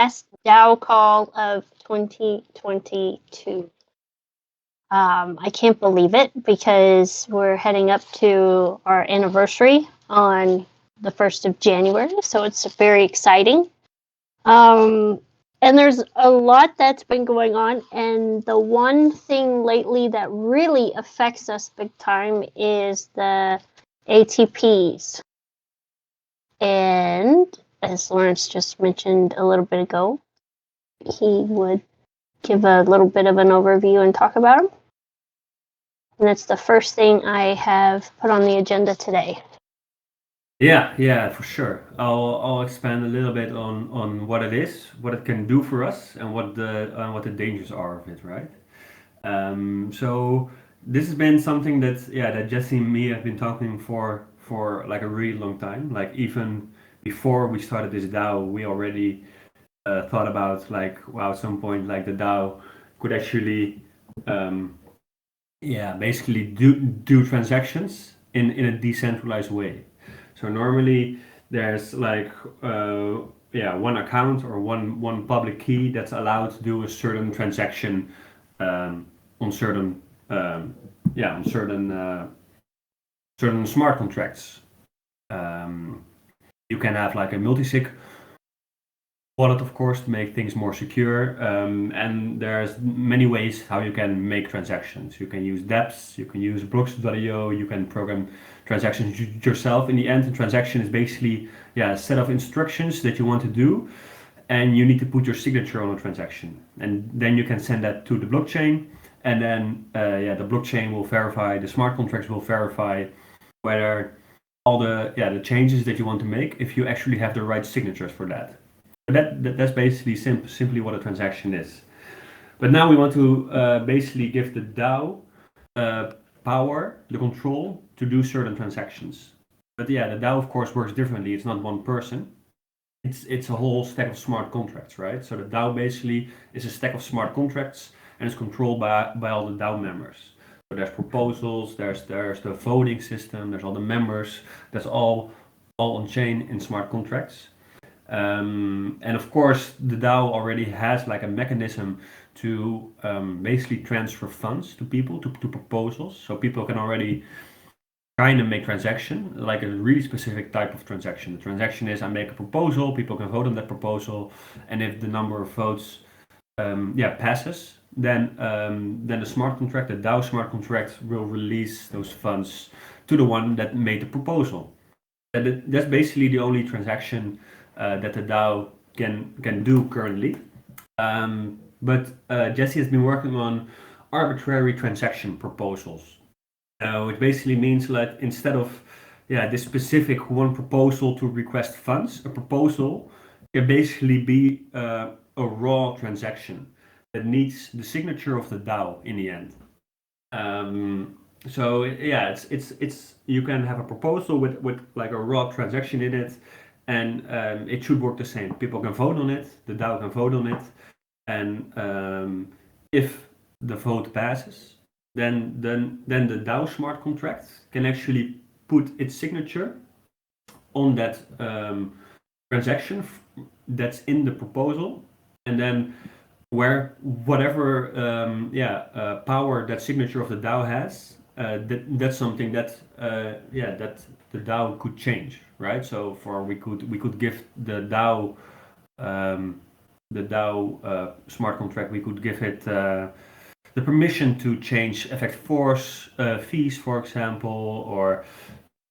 last DAO call of 2022. I can't believe it because we're heading up to our anniversary on the 1st of January, so it's very exciting. And there's a lot that's been going on, and the one thing lately that really affects us big time is the ATPs. And as Lawrence just mentioned a little bit ago, he would give a little bit of an overview and talk about them. And that's the first thing I have put on the agenda today. Yeah, for sure. I'll expand a little bit on what it is, what it can do for us, and what the dangers are of it, right? So this has been something that Jesse and me have been talking for like a really long time. Like even before we started this DAO, we already thought about like, wow, at some point like the DAO could actually basically do transactions in a decentralized way. So normally there's like one account or one public key that's allowed to do a certain transaction on certain certain smart contracts. You can have like a multi-sig wallet, of course, to make things more secure. And there's many ways how you can make transactions. You can use dApps, you can use blocks.io, you can program transactions yourself. In the end, a transaction is basically a set of instructions that you want to do, and you need to put your signature on a transaction. And then you can send that to the blockchain, and then the blockchain will verify, the smart contracts will verify whether all the changes that you want to make, if you actually have the right signatures for that. That's basically simply what a transaction is. But now we want to basically give the DAO power, the control to do certain transactions. But the DAO of course works differently. It's not one person. It's a whole stack of smart contracts, right? So the DAO basically is a stack of smart contracts and it's controlled by all the DAO members. So there's proposals, there's the voting system, there's all the members. That's all on chain in smart contracts. And of course, the DAO already has like a mechanism to basically transfer funds to people, to proposals. So people can already kind of make transaction, like a really specific type of transaction. The transaction is I make a proposal, people can vote on that proposal, and if the number of votes passes, then the smart contract, the DAO smart contract, will release those funds to the one that made the proposal. And that's basically the only transaction that the DAO can do currently. But Jesse has been working on arbitrary transaction proposals, which basically means that instead of this specific one proposal to request funds, a proposal can basically be a raw transaction that needs the signature of the DAO in the end. So it's you can have a proposal with like a raw transaction in it, and it should work the same. People can vote on it, the DAO can vote on it, and if the vote passes, then the DAO smart contract can actually put its signature on that transaction that's in the proposal, and then whatever power that signature of the DAO has, that's something that that the DAO could change, right? So we could give the DAO smart contract, we could give it the permission to change effect force fees, for example, or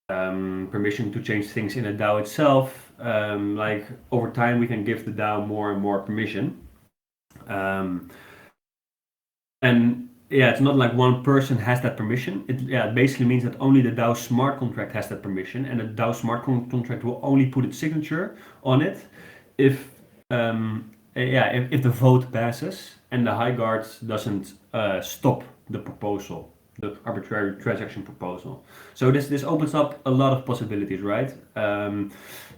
permission to change things in the DAO itself. Like over time, we can give the DAO more and more permission. And it's not like one person has that permission. It basically means that only the DAO smart contract has that permission, and the DAO smart contract will only put its signature on it if the vote passes and the high guard doesn't stop the proposal, the arbitrary transaction proposal. So this opens up a lot of possibilities, right?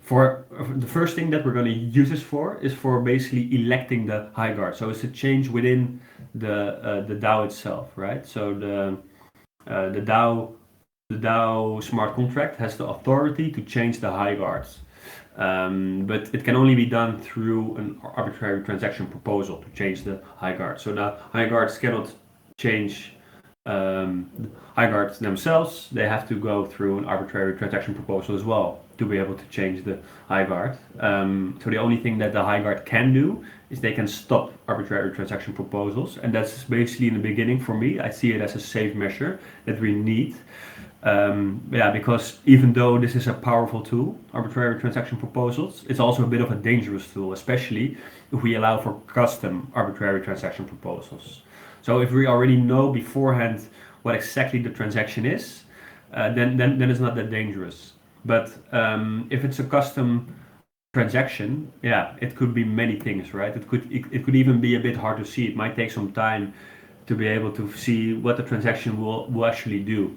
For the first thing that we're going to use this for is for basically electing the high guard. So it's a change within the DAO itself, right? So the DAO smart contract has the authority to change the high guards. But it can only be done through an arbitrary transaction proposal to change the high guard. So the high guards cannot change the high guards themselves. They have to go through an arbitrary transaction proposal as well to be able to change the high guard. So the only thing that the high guard can do is they can stop arbitrary transaction proposals, and that's basically in the beginning for me. I see it as a safe measure that we need. Because even though this is a powerful tool, arbitrary transaction proposals, it's also a bit of a dangerous tool, especially if we allow for custom arbitrary transaction proposals. So if we already know beforehand what exactly the transaction is, then it's not that dangerous. But if it's a custom transaction, it could be many things, right? It could even be a bit hard to see. It might take some time to be able to see what the transaction will actually do,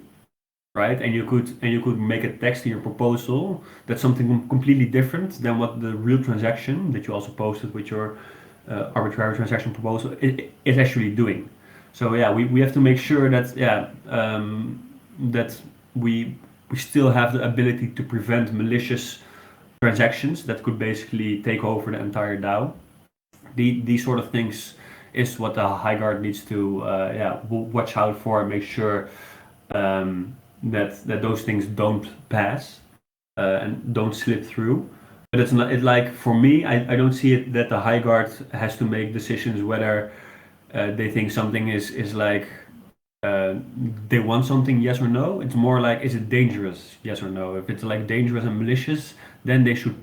right? And you could make a text in your proposal that's something completely different than what the real transaction that you also posted with your arbitrary transaction proposal is actually doing. So we have to make sure that that we still have the ability to prevent malicious transactions that could basically take over the entire DAO. These sort of things is what the high guard needs to watch out for and make sure that those things don't pass and don't slip through. But it's not. It like for me, I don't see it that the high guard has to make decisions whether they think something is like they want something, yes or no. It's more like, is it dangerous, yes or no. If it's like dangerous and malicious, then they should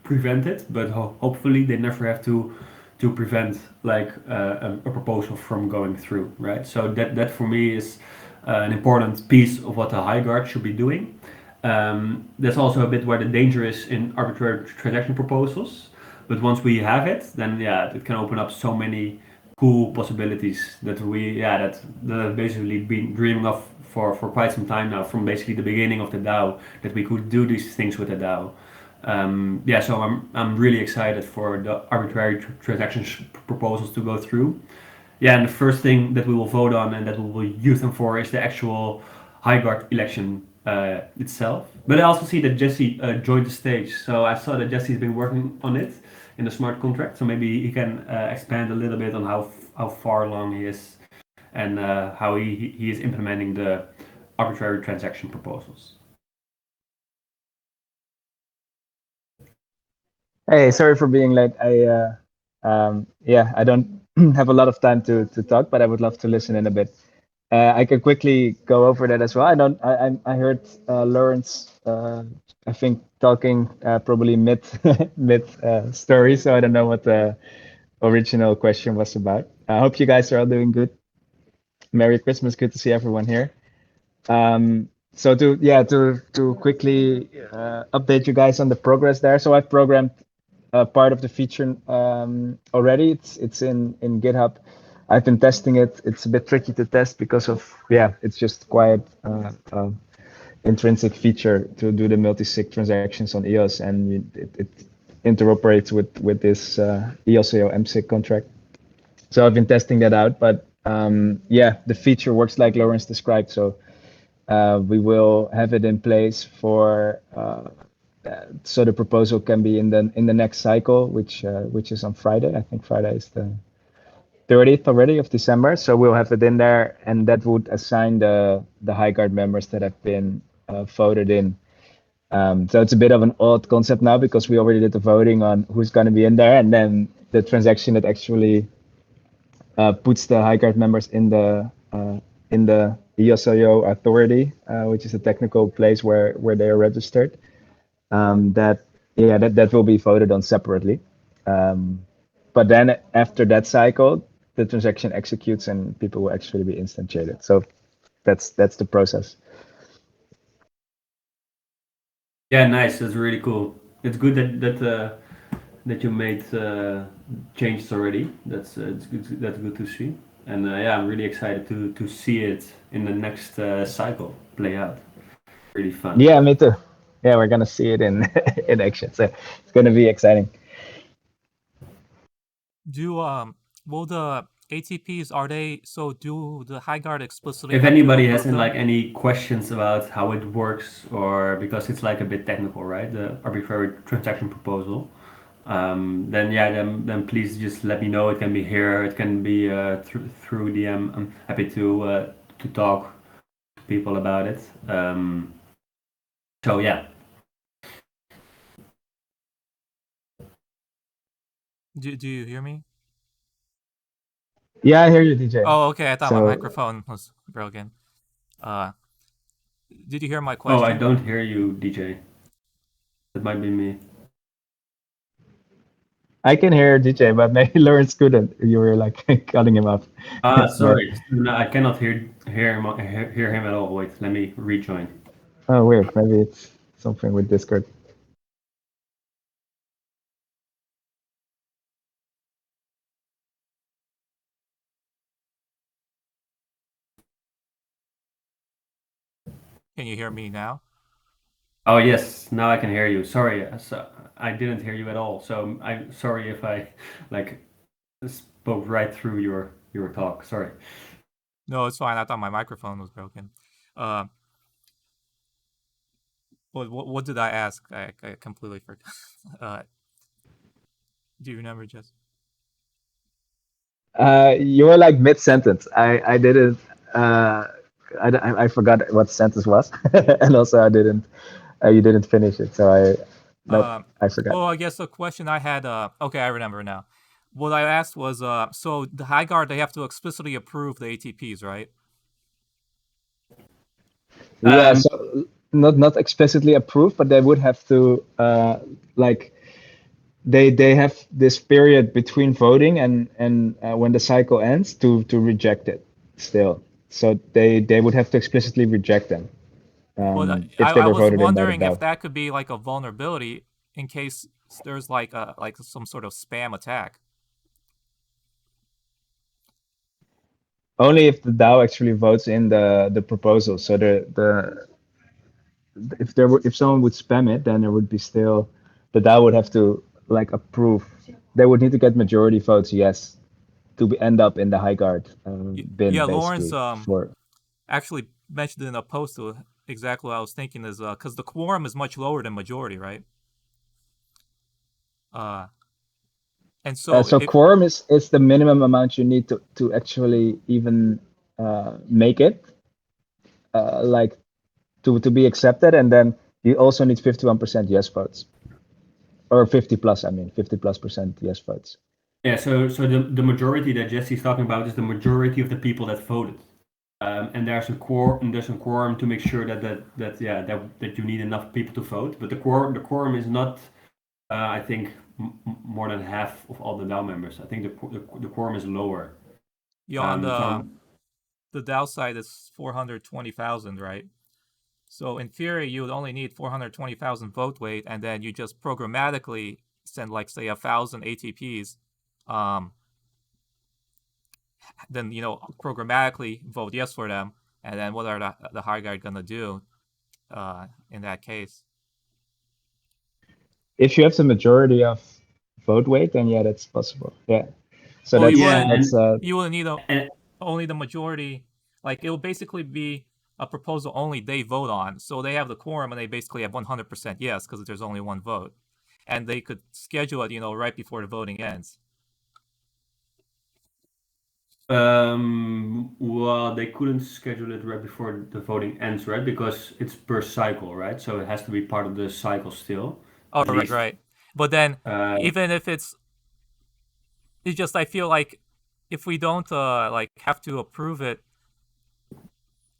prevent it. But hopefully they never have to prevent like a proposal from going through, right? So that for me is an important piece of what the high guard should be doing. That's also a bit where the danger is in arbitrary transaction proposals. But once we have it, then it can open up so many cool possibilities that that I've basically been dreaming of for quite some time now, from basically the beginning of the DAO, that we could do these things with the DAO. So I'm really excited for the arbitrary transaction proposals to go through. And the first thing that we will vote on and that we will use them for is the actual high guard election itself. But I also see that Jesse joined the stage, so I saw that Jesse's been working on it in the smart contract. So maybe he can expand a little bit on how far along he is and how he is implementing the arbitrary transaction proposals. Hey, sorry for being late. I don't have a lot of time to talk, but I would love to listen in a bit. I can quickly go over that as well. I heard Lawrence, I think talking probably mid story, so I don't know what the original question was about. I hope you guys are all doing good. Merry Christmas! Good to see everyone here. So to quickly update you guys on the progress there. So I've programmed part of the feature already. It's in GitHub. I've been testing it. It's a bit tricky to test because of it's just quite intrinsic feature to do the multi-sig transactions on EOS, and it interoperates with this EOS-IO MSIG contract. So I've been testing that out, but the feature works like Lawrence described. So we will have it in place for so the proposal can be in the next cycle, which is on Friday. I think Friday is the 30th already of December. So we'll have it in there, and that would assign the high guard members that have been voted in. So it's a bit of an odd concept now because we already did the voting on who's going to be in there, and then the transaction that actually puts the high guard members in the EOS-IO authority, which is a technical place where they are registered. That will be voted on separately. But then after that cycle, the transaction executes and people will actually be instantiated. So that's the process. Yeah, nice. That's really cool. It's good that you made changes already. That's good to see. And I'm really excited to see it in the next cycle play out. Really fun. Yeah, me too. Yeah, we're gonna see it in in action. So it's gonna be exciting. Will the ATPs, are they, so do the High Guard explicitly If have to anybody has approve them? like any questions about how it works, or because it's like a bit technical, right? The arbitrary transaction proposal. Then yeah, then please just let me know. It can be here. It can be through DM. I'm happy to talk to people about it. So yeah. Do you hear me? Yeah, I hear you, DJ. Oh, okay. I thought my So- microphone was broken. Did you hear my question? Oh, I don't hear you, DJ. That might be me. I can hear DJ, but maybe Lawrence couldn't. You were like cutting him off. Sorry. No, I cannot hear him at all. Wait, let me rejoin. Oh, weird. Maybe it's something with Discord. Can you hear me now? Oh yes, now I can hear you. Sorry, so I didn't hear you at all. So I'm sorry if I like spoke right through your talk. Sorry. No, it's fine. I thought my microphone was broken. What did I ask? I completely forgot. Do you remember, Jess? You were like mid sentence. I didn't. I forgot what the sentence was, and also I didn't. You didn't finish it, so I forgot. Well, I guess the question I had. Okay, I remember now. What I asked was, so the High Guard, they have to explicitly approve the ATPs, right? Yeah, so not explicitly approved, but they would have to like they have this period between voting and when the cycle ends to reject it still. So they would have to explicitly reject them Well, if they I were was voted in by the wondering if DAO. that could be like a vulnerability in case there's like some sort of spam attack. Only if the DAO actually votes in the proposal. So the if someone would spam it, then there would be still the DAO would have to like approve. They would need to get majority votes, yes, to end up in the High Guard bin, Yeah, basically. Lawrence For actually mentioned in a post exactly what I was thinking is because the quorum is much lower than majority, right? And so quorum is the minimum amount you need to actually even make it like to be accepted, and then you also need 51% yes votes, or 50 plus. I mean 50+% yes votes. Yeah. So the majority that Jesse's talking about is the majority of the people that voted. And there's a quorum to make sure that you need enough people to vote. But the quorum is not, I think, more than half of all the DAO members. I think the quorum is lower. Yeah, on the DAO side is 420,000, right? So in theory, you would only need 420,000 vote weight, and then you just programmatically send like say 1,000 ATPs. Then programmatically vote yes for them, and then what are the High Guard gonna do in that case? If you have the majority of vote weight, then yeah, that's possible. Yeah. So Well, you will need only the majority. Like it will basically be a proposal only they vote on. So they have the quorum and they basically have 100% yes because there's only one vote, and they could schedule it, right before the voting ends. Well, they couldn't schedule it right before the voting ends, right? Because it's per cycle, right? So it has to be part of the cycle still. Oh, right. But then, even if it's just, I feel like if we don't like have to approve it,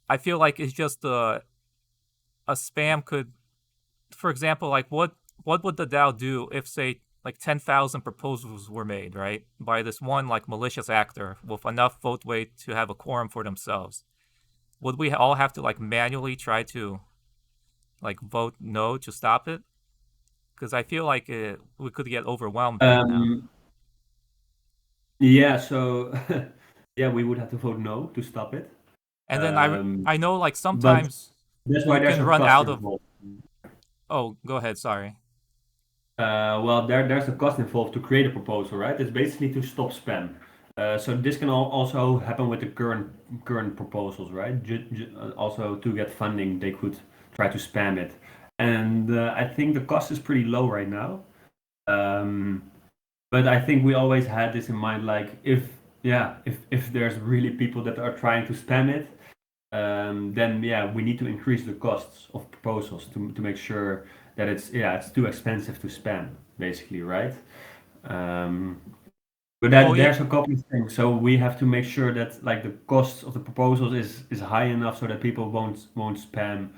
I feel like it's just a spam could, for example, like what would the DAO do if say like 10,000 proposals were made, right, by this one like malicious actor with enough vote weight to have a quorum for themselves? Would we all have to like manually try to like vote no to stop it? Because I feel like we could get overwhelmed right now. Yeah, so yeah, we would have to vote no to stop it. And then I know like sometimes that's why you there's can a run cost out of. involved. Oh, go ahead. Sorry. Well, there's a cost involved to create a proposal, right? It's basically to stop spam. So this can also happen with the current proposals, right? Also to get funding, they could try to spam it, and I think the cost is pretty low right now. But I think we always had this in mind, like if there's really people that are trying to spam it, then we need to increase the costs of proposals to make sure that it's too expensive to spam, basically, right? But there's a couple of things. So we have to make sure that like the cost of the proposals is high enough so that people won't spam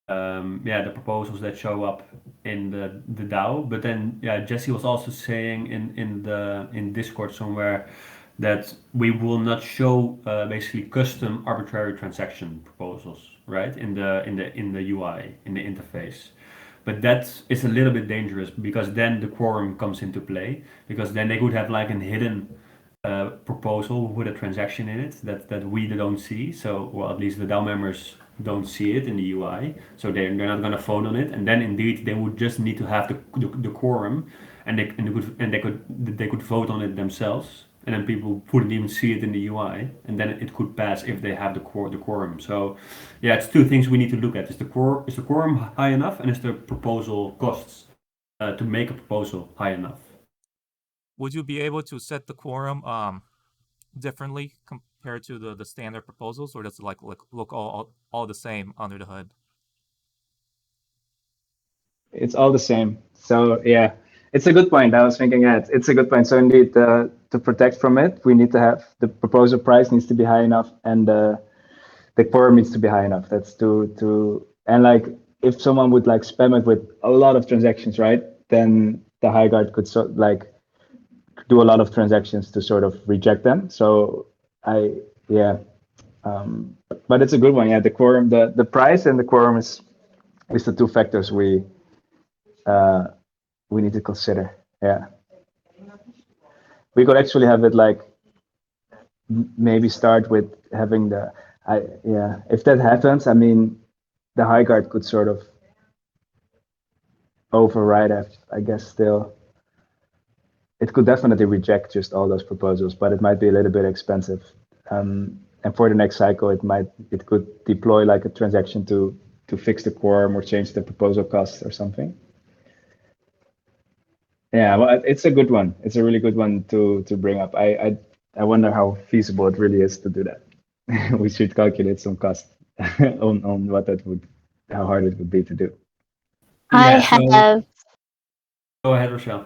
the proposals that show up in the DAO. But then Jesse was also saying in Discord somewhere that we will not show basically custom arbitrary transaction proposals, right? In the UI, in the interface. But that is a little bit dangerous because then the quorum comes into play, because then they could have like a hidden proposal with a transaction in it that we don't see. So, well, at least the DAO members don't see it in the UI, so they're not going to vote on it. And then indeed they would just need to have the quorum, and they could vote on it themselves, and then people wouldn't even see it in the UI, and then it could pass if they have the quorum. So, it's two things we need to look at: is the quorum high enough, and is the proposal costs to make a proposal high enough? Would you be able to set the quorum differently compared to the standard proposals, or does it look all the same under the hood? It's all the same. So yeah, it's a good point. I was thinking that it's a good point. So indeed, to protect from it, we need to have the proposal price needs to be high enough, and the quorum needs to be high enough. That's and like if someone would like spam it with a lot of transactions, right? Then the high guard could do a lot of transactions to sort of reject them. So but it's a good one. Yeah, the quorum, the price and the quorum is the two factors we need to consider. Yeah, we could actually have it like maybe start with having if that happens, I mean, the high guard could sort of override it, I guess. Still, it could definitely reject just all those proposals, but it might be a little bit expensive. And for the next cycle, it could deploy like a transaction to fix the quorum or change the proposal cost or something. Yeah, well, it's a good one. It's a really good one to bring up. I wonder how feasible it really is to do that. We should calculate some cost on how hard it would be to do. Go ahead, Rochelle.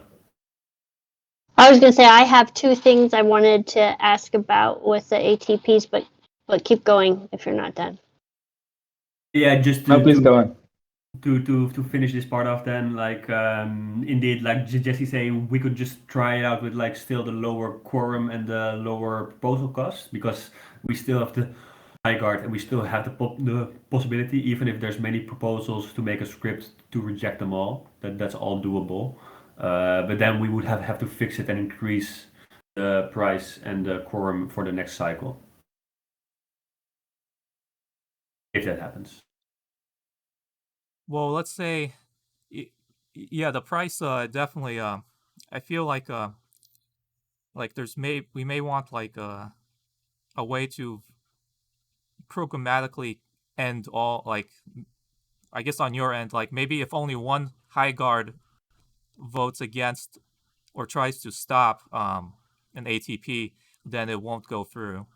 I was going to say I have two things I wanted to ask about with the ATPs, but keep going if you're not done. Yeah, just please go on. To finish this part off, then, like indeed, like Jesse saying, we could just try it out with like still the lower quorum and the lower proposal cost, because we still have the high guard and we still have the possibility, even if there's many proposals, to make a script to reject them all. That's all doable. But then we would have to fix it and increase the price and the quorum for the next cycle, if that happens. Well, let's say, yeah, the price definitely. I feel like we may want like a way to programmatically end all, like, I guess on your end, like maybe if only one high guard votes against or tries to stop an ATP, then it won't go through.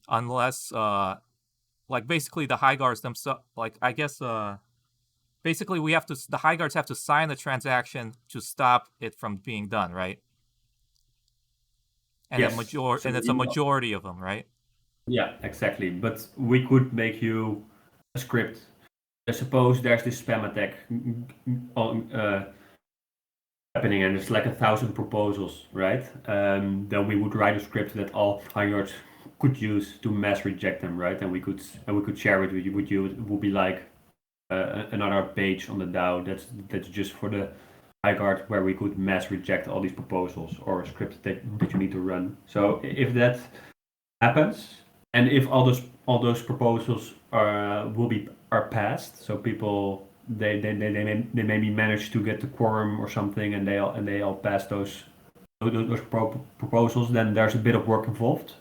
Unless like basically the high guards themselves, like I guess basically the high guards have to sign the transaction to stop it from being done, right? And yes. And it's a majority of them, right? Yeah, exactly. But we could make you a script. Suppose there's this spam attack happening, and it's like 1,000 proposals, right? Then we would write a script that all high guards could use to mass reject them, right? And we could share it with you. It would be like another page on the DAO that's just for the high guard, where we could mass reject all these proposals, or a script that you need to run. So if that happens, and if all those proposals are passed, so people they maybe manage to get the quorum or something, and they all pass those those proposals, then there's a bit of work involved,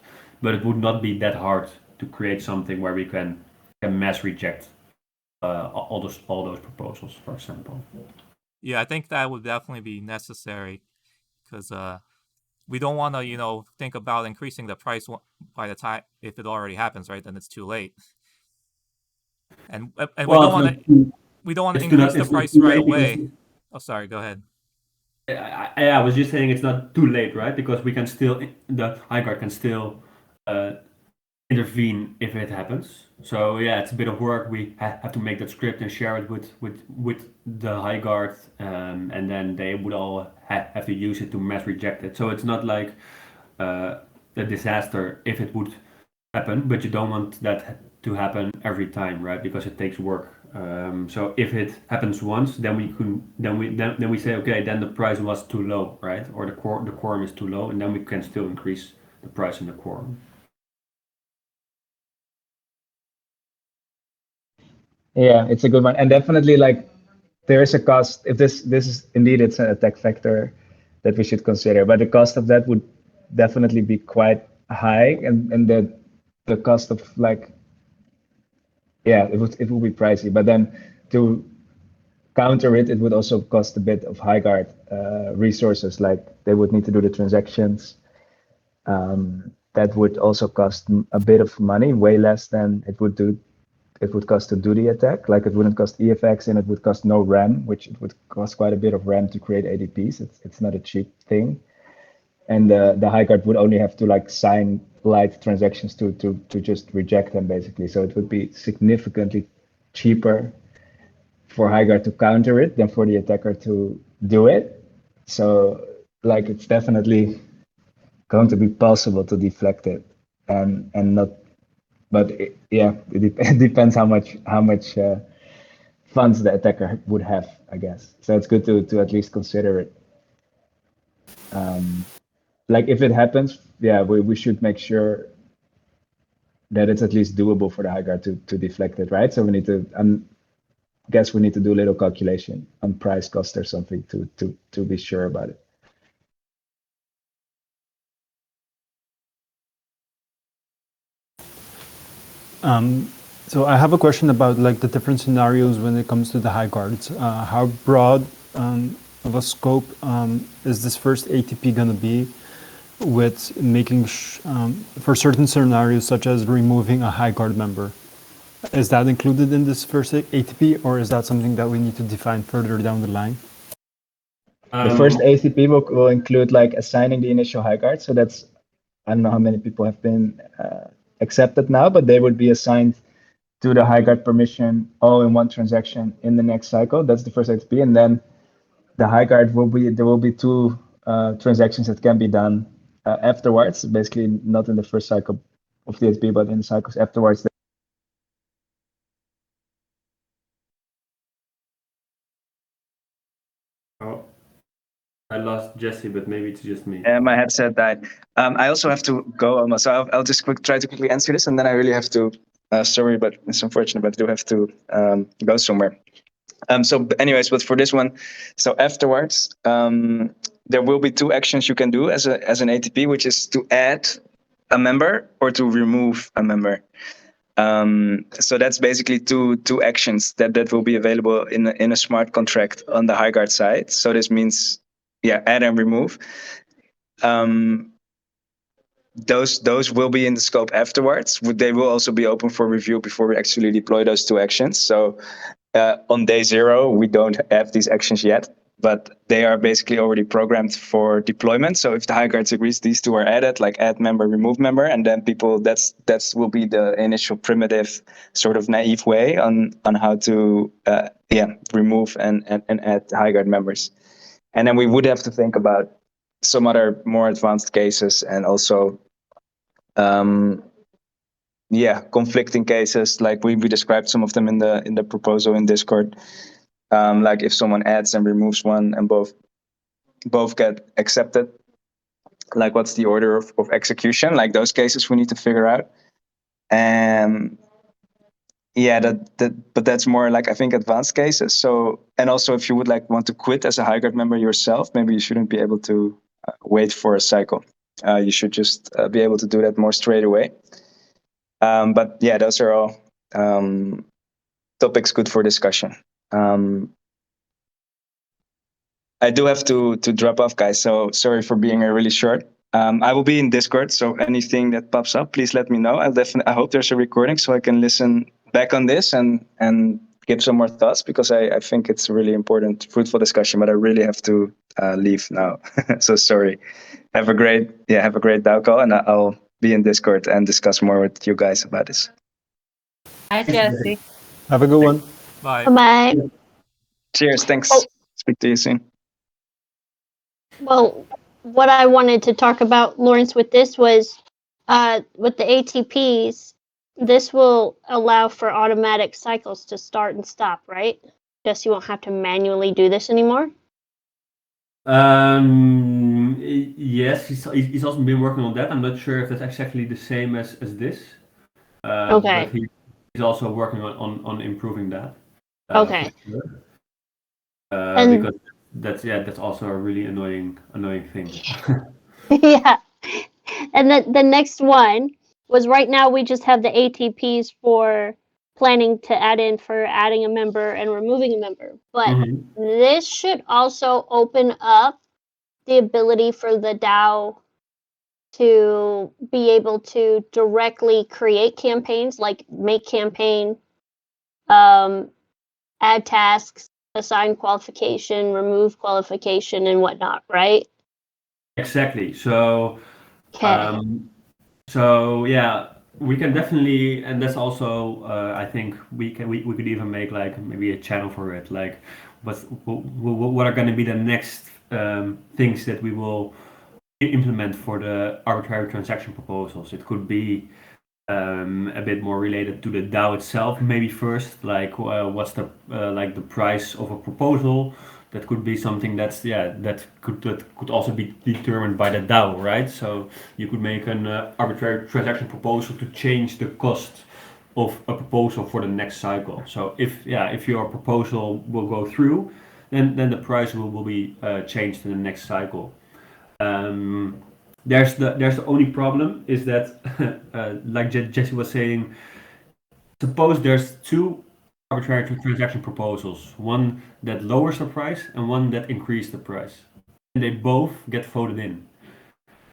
but it would not be that hard to create something where we can mass reject all those proposals, for example. Yeah, I think that would definitely be necessary because we don't want to, think about increasing the price by the time if it already happens, right? Then it's too late. And we don't want to increase the price right away. Oh, sorry. Go ahead. I was just saying it's not too late, right? Because the high guard can still intervene if it happens. So yeah, it's a bit of work. We have to make that script and share it with the high guard, and then they would all have to use it to mass reject it. So it's not like a disaster if it would happen, but you don't want that to happen every time, right? Because it takes work. So if it happens once, then we say, okay, then the price was too low, right? Or the quorum is too low, and then we can still increase the price in the quorum. Yeah, it's a good one, and definitely like there is a cost if this is indeed it's an attack factor that we should consider, but the cost of that would definitely be quite high, and the cost of like it would be pricey, but then to counter it would also cost a bit of high guard resources, like they would need to do the transactions. That would also cost a bit of money, way less than it would cost to do the attack. Like it wouldn't cost EFX and it would cost no RAM, which it would cost quite a bit of RAM to create ATPs. It's not a cheap thing. And the high guard would only have to like sign light transactions to just reject them basically. So it would be significantly cheaper for high guard to counter it than for the attacker to do it. So like it's definitely going to be possible to deflect it and not. But it depends how much funds the attacker would have, I guess. So it's good to at least consider it. Like if it happens, we should make sure that it's at least doable for the high guard to deflect it, right? So we need to, guess we need to do a little calculation on price cost or something to be sure about it. So I have a question about like the different scenarios when it comes to the high guards. How broad of a scope is this first ATP going to be with making for certain scenarios such as removing a high guard member? Is that included in this first ATP, or is that something that we need to define further down the line? The first ATP will include like assigning the initial high guard. So that's, I don't know how many people have been accepted now, but they would be assigned to the high guard permission all in one transaction in the next cycle. That's the first ATP, and then the high guard there will be two transactions that can be done afterwards. Basically, not in the first cycle of the ATP, but in the cycles afterwards. Oh, I lost Jesse, but maybe it's just me. My headset died. I also have to go almost, so I'll just try to quickly answer this, and then I really have to. Sorry, but it's unfortunate, but I do have to go somewhere. So anyways, but for this one, so afterwards, there will be two actions you can do as an ATP, which is to add a member or to remove a member. So that's basically two actions that will be available in a smart contract on the high guard side. So this means, add and remove. Those will be in the scope afterwards. They will also be open for review before we actually deploy those two actions. So on day 0, we don't have these actions yet, but they are basically already programmed for deployment. So if the high guards agrees, these two are added, like add member, remove member, and then people that's will be the initial primitive, sort of naive way on how to remove and add high guard members. And then we would have to think about some other more advanced cases and also conflicting cases, like we described some of them in the proposal in Discord. Like if someone adds and removes one and both get accepted, like what's the order of execution? Like those cases we need to figure out. But that's more like, I think, advanced cases. So, and also if you would want to quit as a high guard member yourself, maybe you shouldn't be able to wait for a cycle. You should just be able to do that more straight away. But yeah, those are all topics good for discussion. I do have to drop off, guys, so sorry for being really short. I will be in Discord, so anything that pops up, please let me know. I hope there's a recording so I can listen back on this and give some more thoughts, because I think it's a really important, fruitful discussion, but I really have to leave now. So sorry. Have a great DAO call, and I'll be in Discord and discuss more with you guys about this. Hi, Jesse. Have a good one. Bye. Bye. Cheers. Thanks. Oh. Speak to you soon. Well, what I wanted to talk about, Lawrence, with this was with the ATPs, this will allow for automatic cycles to start and stop, right? Just you won't have to manually do this anymore? Yes, he's also been working on that. I'm not sure if that's exactly the same as this. Okay. But he's also working on improving that. Okay. For sure. And- because that's also a really annoying thing. Yeah. And the next one was, right now we just have the ATPs for planning to add in for adding a member and removing a member. But Mhm. this should also open up the ability for the DAO to be able to directly create campaigns, like make campaign, add tasks, assign qualification, remove qualification, and whatnot, right? Exactly. So Okay. so yeah, we can definitely, and that's also I think we could even make like maybe a channel for it, like what are going to be the next things that we will implement for the arbitrary transaction proposals. It could be a bit more related to the DAO itself, maybe first, like what's the like the price of a proposal. That could be something that could also be determined by the DAO, right? So you could make an arbitrary transaction proposal to change the cost of a proposal for the next cycle. So if your proposal will go through, then the price will be changed in the next cycle. There's the only problem is that like Jesse was saying, suppose there's two arbitrary transaction proposals, one that lowers the price and one that increases the price, and they both get voted in.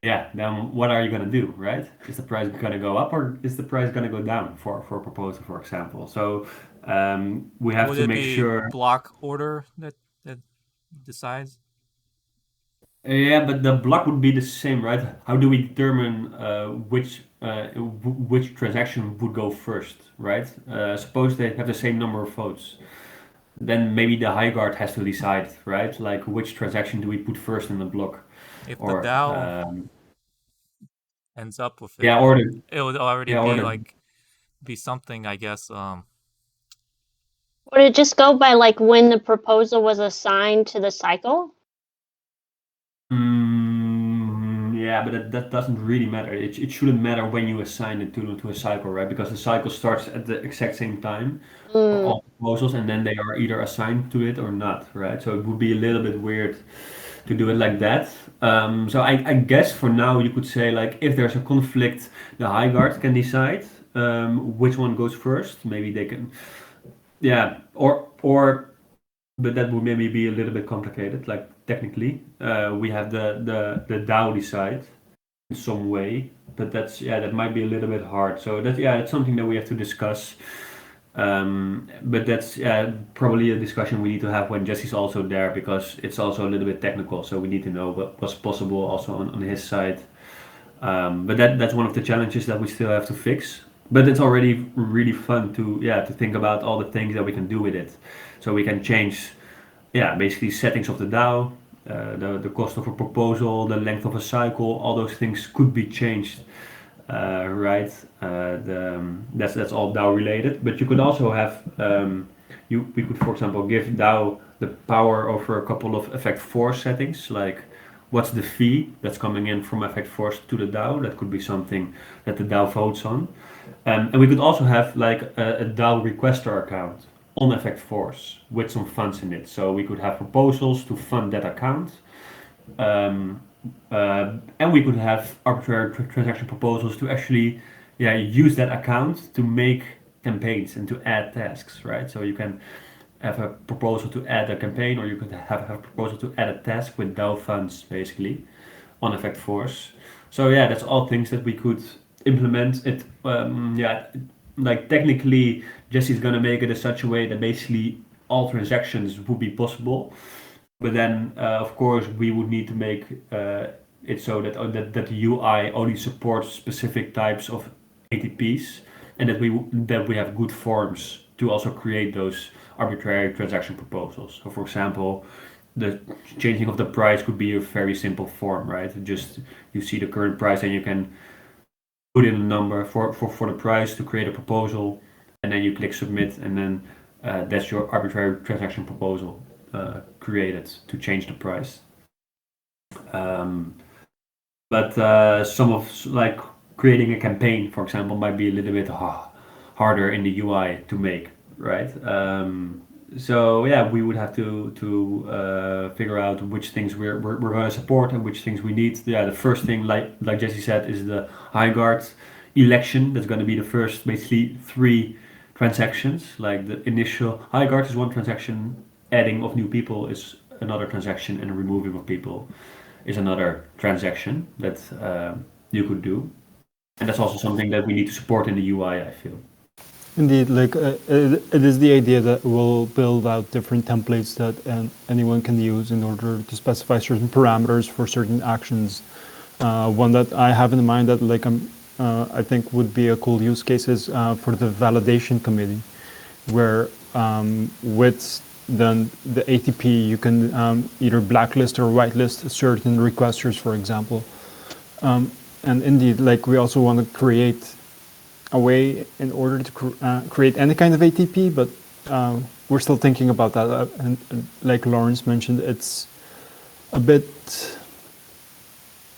Yeah, then what are you going to do, right? Is the price going to go up, or is the price going to go down for a proposal, for example? So we have to make sure. Block order that decides? Yeah, but the block would be the same, right? How do we determine which transaction would go first, right? Suppose they have the same number of votes, then maybe the high guard has to decide, right? Like which transaction do we put first in the block? If Or the DAO ends up with it, yeah, or it would already be something, I guess. Would it just go by like when the proposal was assigned to the cycle? Yeah, but that doesn't really matter. It shouldn't matter when you assign it to a cycle, right? Because the cycle starts at the exact same time for all proposals, and then they are either assigned to it or not, right? So it would be a little bit weird to do it like that. So I guess for now you could say, like, if there's a conflict, the high guard can decide which one goes first. Maybe they can, yeah, but that would maybe be a little bit complicated. Like technically, we have the DAO decide in some way, but that might be a little bit hard. So it's something that we have to discuss. But that's probably a discussion we need to have when Jesse's also there, because it's also a little bit technical. So we need to know what's possible also on his side. But that's one of the challenges that we still have to fix. But it's already really fun to think about all the things that we can do with it. So we can change, basically settings of the DAO, the cost of a proposal, the length of a cycle. All those things could be changed, right? That's all DAO related. But you could also have, we could, for example, give DAO the power over a couple of effect force settings, like what's the fee that's coming in from effect force to the DAO. That could be something that the DAO votes on. And we could also have like a DAO requester account on effect force with some funds in it. So we could have proposals to fund that account. and we could have arbitrary transaction proposals to actually use that account to make campaigns and to add tasks, right? So you can have a proposal to add a campaign, or you could have a proposal to add a task with DAO funds, basically, on Effect Force. So yeah, that's all things that we could implement. It like technically, Jesse's gonna make it in such a way that basically all transactions would be possible. But then, of course, we would need to make it so that the UI only supports specific types of ATPs, and that we have good forms to also create those arbitrary transaction proposals. So, for example, the changing of the price could be a very simple form, right? Just you see the current price and you can put in a number for the price to create a proposal, and then you click submit, and then that's your arbitrary transaction proposal created to change the price. But some of like creating a campaign, for example, might be a little bit harder in the UI to make, right? So yeah, we would have to figure out which things we're going to support and which things we need. Yeah, the first thing, like Jesse said, is the high guard election. That's going to be the first, basically 3 transactions. Like the initial high guard is one transaction, adding of new people is another transaction, and removing of people is another transaction that you could do. And that's also something that we need to support in the UI, I feel. Indeed, like it is the idea that we'll build out different templates that anyone can use in order to specify certain parameters for certain actions. One that I have in mind that I think would be a cool use case is for the validation committee, where with then the ATP you can either blacklist or whitelist certain requesters, for example. And indeed, like we also want to create a way in order to create any kind of ATP, but we're still thinking about that. And like Lawrence mentioned, it's a bit,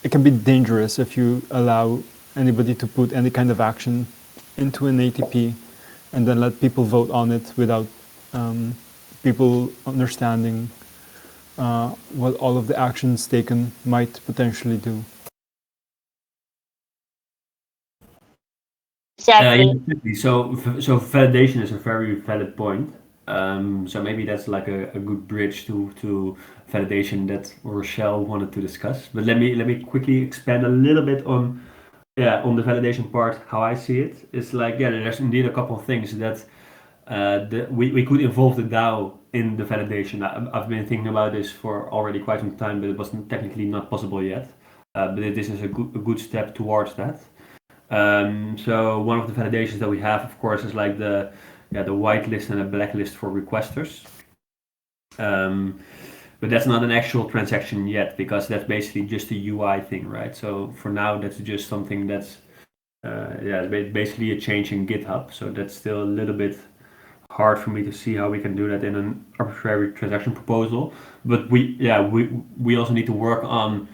it can be dangerous if you allow anybody to put any kind of action into an ATP and then let people vote on it without people understanding what all of the actions taken might potentially do. Exactly. So validation is a very valid point. So maybe that's like a good bridge to validation that Rochelle wanted to discuss. But let me quickly expand a little bit on the validation part. How I see it is like there's indeed a couple of things that we could involve the DAO in the validation. I've been thinking about this for already quite some time, but it wasn't technically not possible yet. But this is a good step towards that. So one of the validations that we have, of course, is like the whitelist and a blacklist for requesters. But that's not an actual transaction yet, because that's basically just a UI thing, right? So for now, that's just something that's basically a change in GitHub. So that's still a little bit hard for me to see how we can do that in an arbitrary transaction proposal. But we also need to work on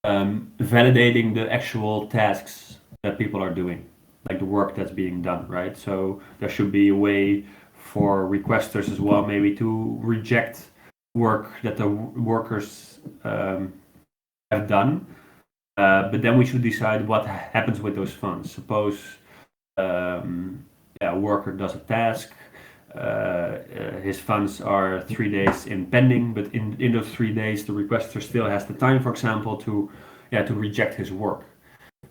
validating the actual tasks that people are doing, like the work that's being done, right? So there should be a way for requesters as well, maybe to reject work that the workers have done. But then we should decide what happens with those funds. Suppose a worker does a task, his funds are 3 days in pending, but in those 3 days the requester still has the time, for example, to reject his work.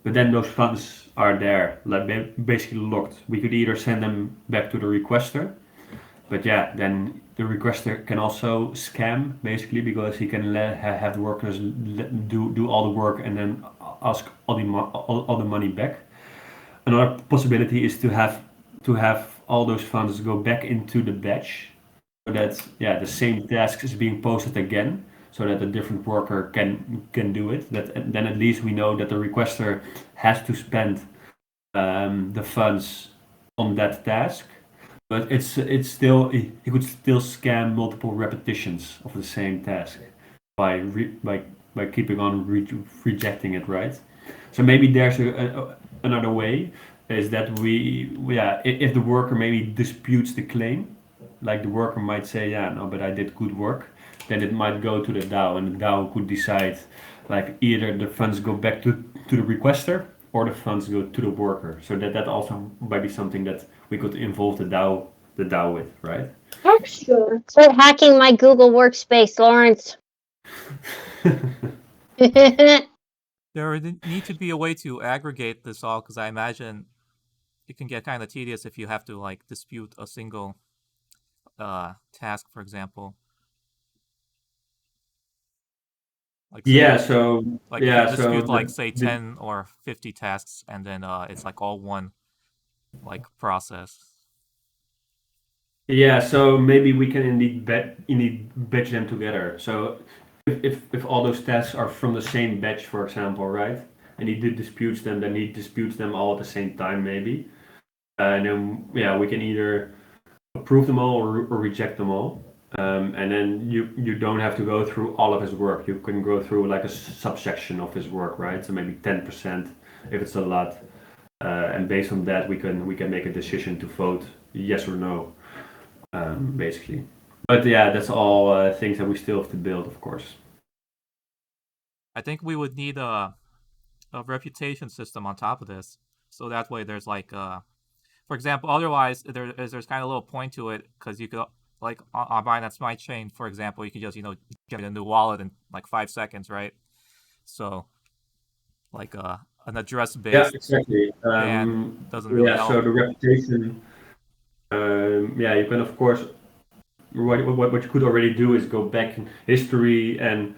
But then those funds are there, like basically locked. We could either send them back to the requester, but then the requester can also scam, basically, because he can have the workers do all the work and then ask all the money back. Another possibility is to have all those funds go back into the batch, so that the same task is being posted again, so that a different worker can do it. Then at least we know that the requester has to spend the funds on that task, but it's still, he could still scam multiple repetitions of the same task by keeping on rejecting it, right? So maybe there's another way, is that if the worker maybe disputes the claim, like the worker might say, no, but I did good work, then it might go to the DAO, and the DAO could decide like either the funds go back to the requester or the funds go to the worker. So that also might be something that we could involve the DAO with, right? Sure. Quit hacking my Google Workspace, Lawrence. There would need to be a way to aggregate this all, because I imagine it can get kind of tedious if you have to like dispute a single task, for example. Like Yeah, say, so like if yeah, you dispute so like say 10 or 50 tasks, and then it's like all one like process. yeah, so maybe we can indeed batch them together. So if all those tasks are from the same batch, for example, right? And he disputes them, then he disputes them all at the same time, maybe. And then yeah, we can either approve them all or reject them all. And then you don't have to go through all of his work. You can go through like a subsection of his work, right? So maybe 10% if it's a lot. And based on that, we can make a decision to vote yes or no, basically. But yeah, that's all things that we still have to build, of course. I think we would need a reputation system on top of this, so that way there's like for example, otherwise there's kind of a little point to it, because you could like on Binance Smart Chain, for example, you could just get a new wallet in like 5 seconds, right? So like an address based Yeah, exactly. ban doesn't really help. So the reputation, yeah, you can of course, what you could already do is go back in history and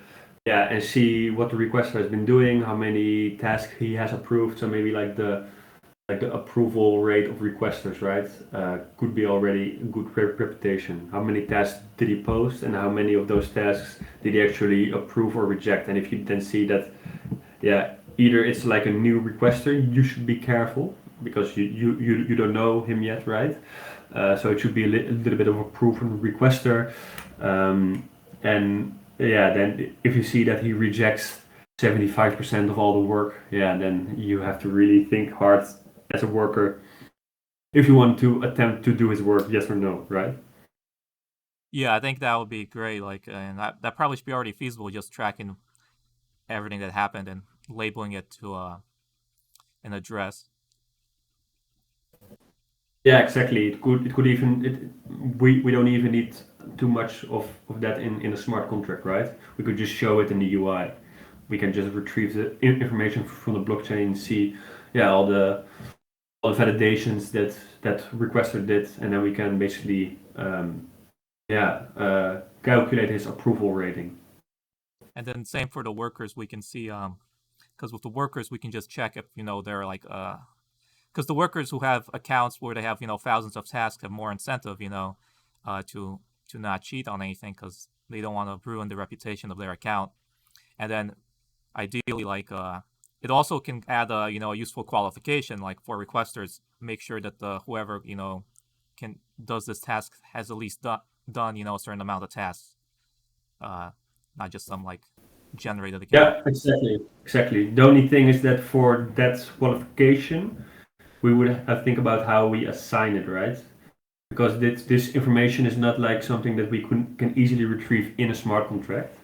see what the requester has been doing, how many tasks he has approved. So maybe like the approval rate of requesters, right? Could be already a good reputation. How many tasks did he post, and how many of those tasks did he actually approve or reject? And if you then see that, yeah, either it's like a new requester, you should be careful because you don't know him yet, right? So it should be a little bit of a proven requester. And yeah, then if you see that he rejects 75% of all the work, yeah, then you have to really think hard as a worker if you want to attempt to do his work, yes or no, right? Yeah, I think that would be great. Like, and that probably should be already feasible, just tracking everything that happened and labeling it to an address. Yeah, exactly. It could even we don't even need too much of that in a smart contract, right? We could just show it in the UI. We can just retrieve the information from the blockchain, see all the validations that requester did, and then we can basically calculate his approval rating. And then same for the workers, we can see because with the workers we can just check if they're like because the workers who have accounts where they have thousands of tasks have more incentive to not cheat on anything, because they don't want to ruin the reputation of their account. And then ideally, like it also can add a useful qualification, like for requesters, make sure that whoever does this task has at least done a certain amount of tasks, not just some like generated account. Yeah, exactly. The only thing is that for that qualification, we would have to think about how we assign it, right? Because this information is not like something that we can easily retrieve in a smart contract.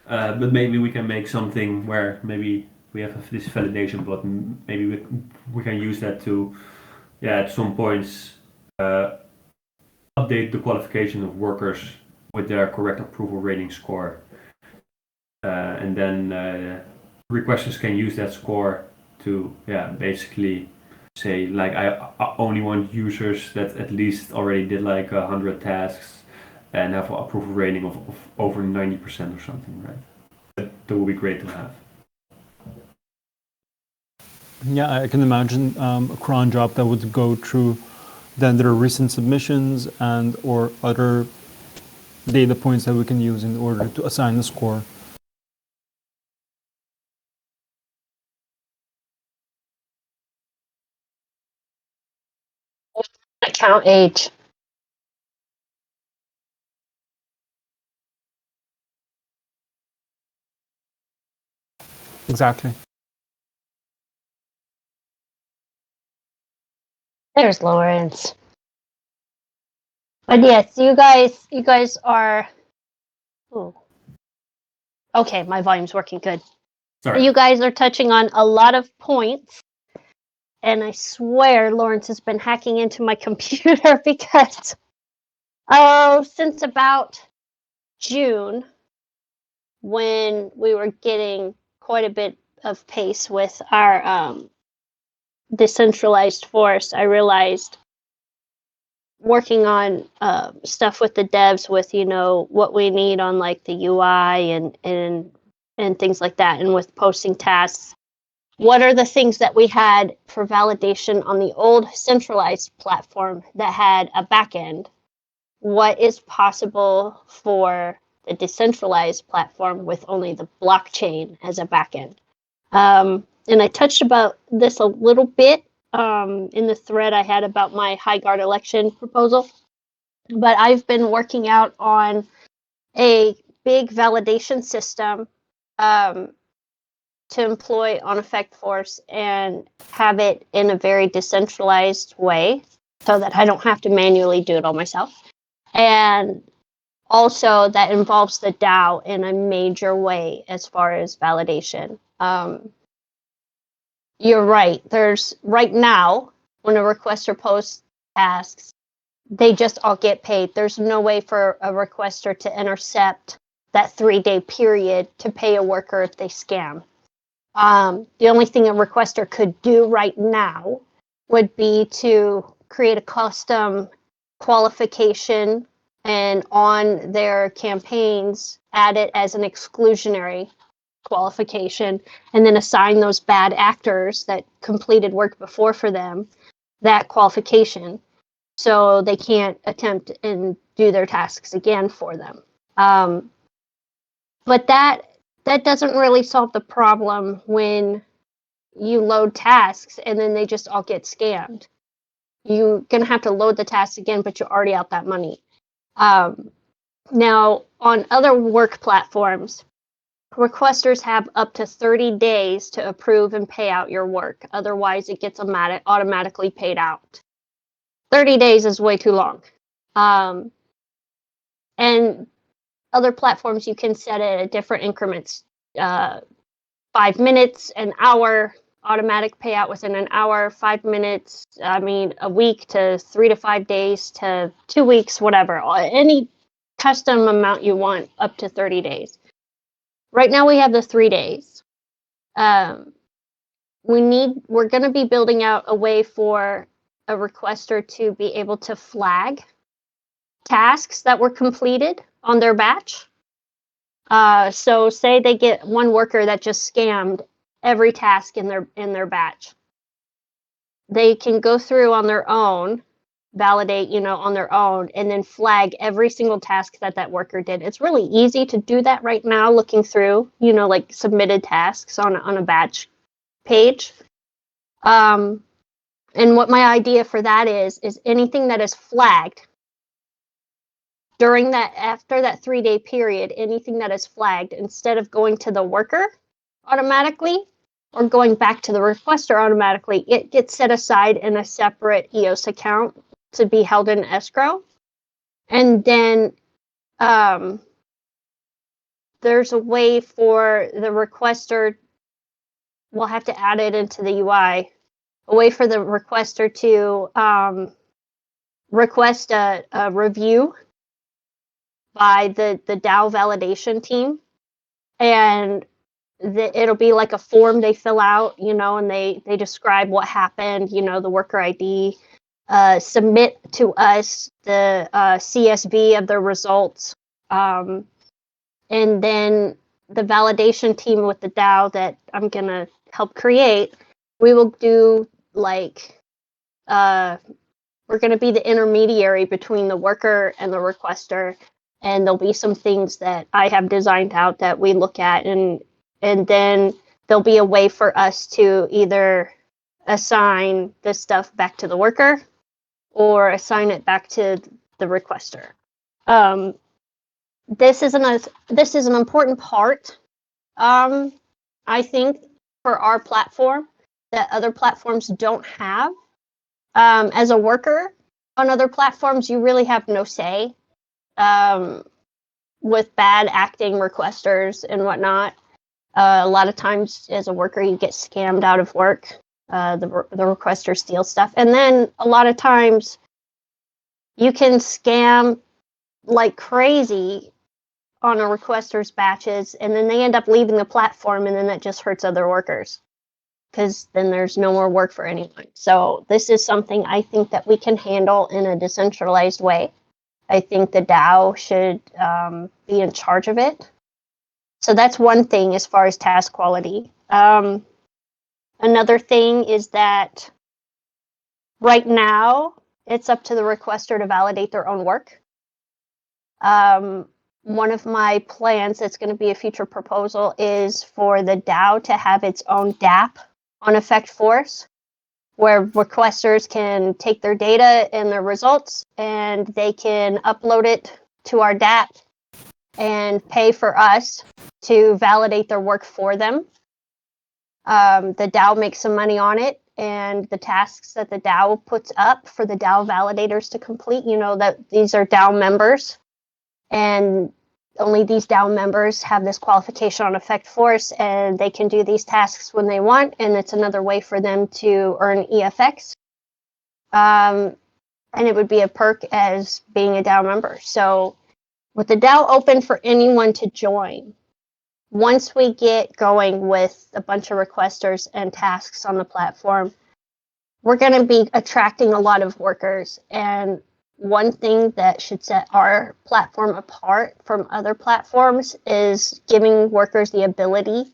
But maybe we can make something where maybe we have this validation button. Maybe we can use that to, at some points, update the qualification of workers with their correct approval rating score. And then requesters can use that score to, basically say, like, I only want users that at least already did like 100 tasks and have an approval rating of over 90% or something, right? That would be great to have. Yeah, I can imagine a cron job that would go through then their recent submissions and or other data points that we can use in order to assign the score. Account age. Exactly. There's Lawrence. But yes, you guys are. Ooh. Okay, my volume's working good. Sorry. You guys are touching on a lot of points, and I swear Lawrence has been hacking into my computer because, since about June, when we were getting quite a bit of pace with our decentralized force, I realized working on stuff with the devs with, what we need on like the UI and things like that, and with posting tasks. What are the things that we had for validation on the old centralized platform that had a backend? What is possible for the decentralized platform with only the blockchain as a backend? And I touched about this a little bit in the thread I had about my high guard election proposal, but I've been working out on a big validation system to employ on Effect Force and have it in a very decentralized way so that I don't have to manually do it all myself. And also that involves the DAO in a major way as far as validation. You're right. There's right now, when a requester posts tasks, they just all get paid. There's no way for a requester to intercept that 3-day period to pay a worker if they scam. The only thing a requester could do right now would be to create a custom qualification and on their campaigns add it as an exclusionary qualification, and then assign those bad actors that completed work before for them that qualification so they can't attempt and do their tasks again for them. But that doesn't really solve the problem when you load tasks and then they just all get scammed. You're going to have to load the tasks again, but you're already out that money. Now, on other work platforms, requesters have up to 30 days to approve and pay out your work. Otherwise, it gets automatically paid out. 30 days is way too long. And other platforms, you can set it at different increments. 5 minutes, an hour, automatic payout within an hour, 5 minutes, a week to 3 to 5 days to 2 weeks, whatever. Any custom amount you want up to 30 days. Right now we have the 3 days. We're going to be building out a way for a requester to be able to flag tasks that were completed on their batch. So say they get one worker that just scammed every task in their batch. They can go through on their own, validate, on their own, and then flag every single task that worker did. It's really easy to do that right now, looking through, like submitted tasks on a batch page. And what my idea for that is anything that is flagged during after that 3-day period, anything that is flagged, instead of going to the worker automatically or going back to the requester automatically, it gets set aside in a separate EOS account to be held in escrow. And then there's a way for the requester, we'll have to add it into the UI, a way for the requester to request a review by the DAO validation team. And it'll be like a form they fill out, and they describe what happened, the worker ID, submit to us the CSV of their results. And then the validation team with the DAO that I'm going to help create, we will do we're going to be the intermediary between the worker and the requester. And there'll be some things that I have designed out that we look at, and then there'll be a way for us to either assign this stuff back to the worker or assign it back to the requester. This is an important part, I think, for our platform that other platforms don't have. As a worker on other platforms, you really have no say. With bad acting requesters and whatnot. A lot of times as a worker, you get scammed out of work. The requester steals stuff. And then a lot of times you can scam like crazy on a requester's batches, and then they end up leaving the platform, and then that just hurts other workers because then there's no more work for anyone. So this is something I think that we can handle in a decentralized way. I think the DAO should be in charge of it. So that's one thing as far as task quality. Another thing is that right now it's up to the requester to validate their own work. One of my plans that's going to be a future proposal is for the DAO to have its own DApp on EffectForce, where requesters can take their data and their results and they can upload it to our DApp and pay for us to validate their work for them. The DAO makes some money on it, and the tasks that the DAO puts up for the DAO validators to complete, that these are DAO members, and only these DAO members have this qualification on EffectForce, and they can do these tasks when they want, and it's another way for them to earn EFX. And it would be a perk as being a DAO member. So with the DAO open for anyone to join, once we get going with a bunch of requesters and tasks on the platform, we're going to be attracting a lot of workers. And one thing that should set our platform apart from other platforms is giving workers the ability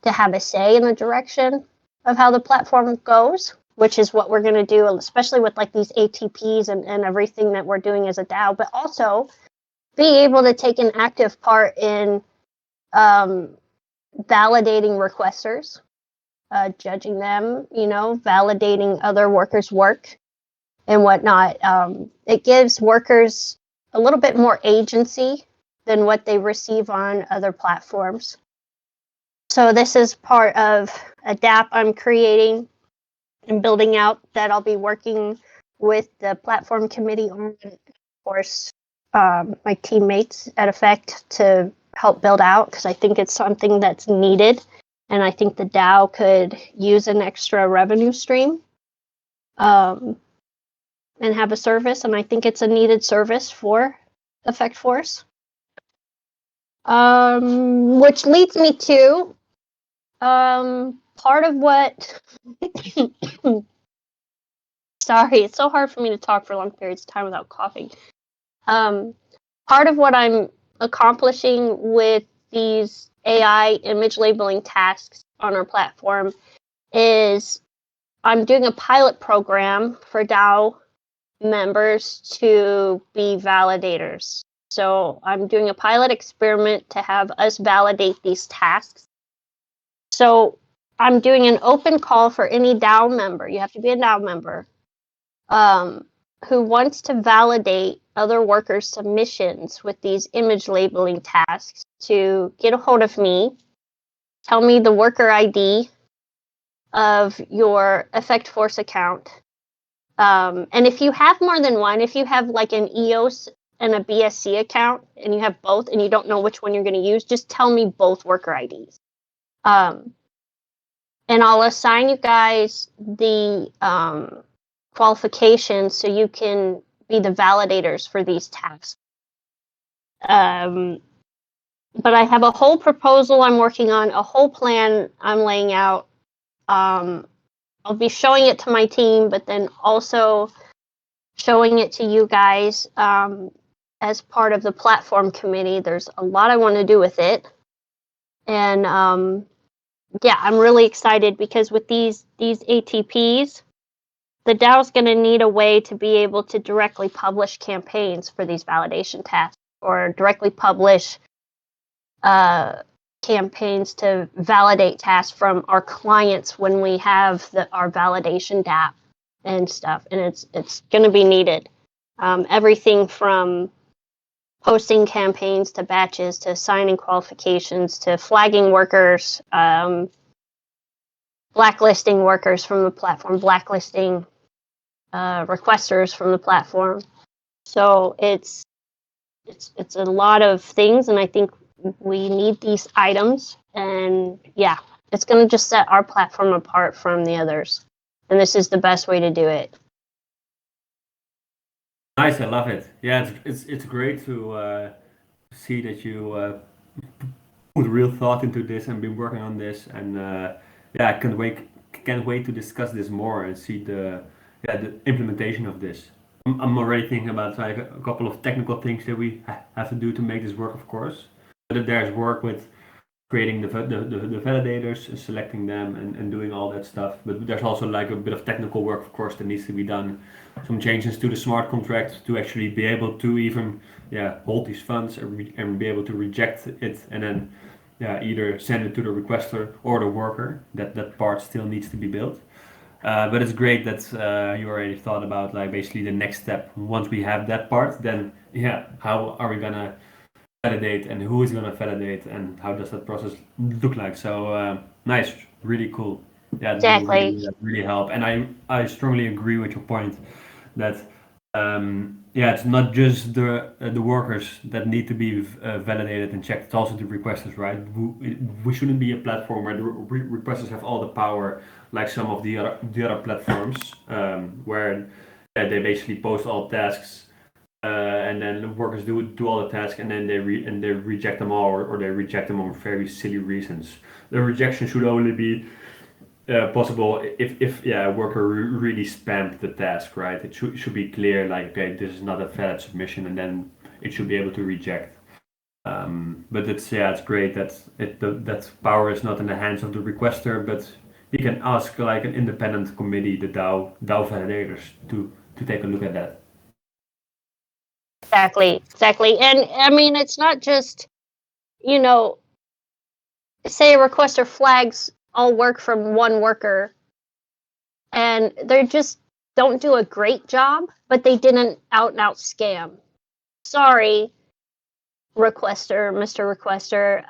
to have a say in the direction of how the platform goes, which is what we're going to do, especially with like these ATPs and everything that we're doing as a DAO, but also be able to take an active part in validating requesters, judging them, validating other workers' work and whatnot. It gives workers a little bit more agency than what they receive on other platforms. So this is part of a DApp I'm creating and building out that I'll be working with the platform committee on, of course, my teammates at Effect to help build out, because I think it's something that's needed, and I think the DAO could use an extra revenue stream and have a service, and I think it's a needed service for EffectForce. Which leads me to part of what sorry, it's so hard for me to talk for long periods of time without coughing. Part of what I'm accomplishing with these AI image labeling tasks on our platform is I'm doing a pilot program for DAO members to be validators. So I'm doing a pilot experiment to have us validate these tasks. So I'm doing an open call for any DAO member. You have to be a DAO member who wants to validate other workers' submissions with these image labeling tasks to get a hold of me, tell me the worker ID of your EffectForce account. And if you have more than one, if you have like an EOS and a BSC account and you have both and you don't know which one you're going to use, just tell me both worker IDs. And I'll assign you guys the qualifications so you can be the validators for these tasks. But I have a whole proposal I'm working on, a whole plan I'm laying out. I'll be showing it to my team, but then also showing it to you guys as part of the platform committee. There's a lot I want to do with it. And yeah, I'm really excited because with these ATPs, the DAO is going to need a way to be able to directly publish campaigns for these validation tasks, or directly publish campaigns to validate tasks from our clients when we have our validation DApp and stuff. And it's going to be needed. Everything from posting campaigns to batches to assigning qualifications to flagging workers, blacklisting workers from the platform, blacklisting requesters from the platform. So it's a lot of things, and I think we need these items, and yeah, it's going to just set our platform apart from the others. And this is the best way to do it. Nice, I love it. Yeah, it's great to see that you put real thought into this and been working on this, and yeah, I can't wait to discuss this more and see the implementation of this. I'm already thinking about like a couple of technical things that we have to do to make this work, of course. But there's work with creating the validators and selecting them and doing all that stuff. But there's also like a bit of technical work, of course, that needs to be done. Some changes to the smart contract to actually be able to even hold these funds and be able to reject it and then either send it to the requester or the worker. That part still needs to be built. But it's great that you already thought about like basically the next step. Once we have that part, then how are we gonna validate and who is gonna validate and how does that process look like? So nice, really cool. Yeah, that will really help. And I strongly agree with your point that it's not just the workers that need to be validated and checked. It's also the requesters, right? We shouldn't be a platform where the requesters have all the power, like some of the other platforms, where they basically post all tasks, and then the workers do all the tasks, and then they reject them all, or they reject them on very silly reasons. The rejection should only be possible if a worker really spammed the task, right? It should be clear, like, okay, this is not a valid submission, and then it should be able to reject. But it's great that that power is not in the hands of the requester, but you can ask like an independent committee, the DAO validators, to take a look at that. Exactly. And I mean, it's not just, say a requester flags all work from one worker and they just don't do a great job, but they didn't out and out scam. Sorry, requester, Mr. Requester.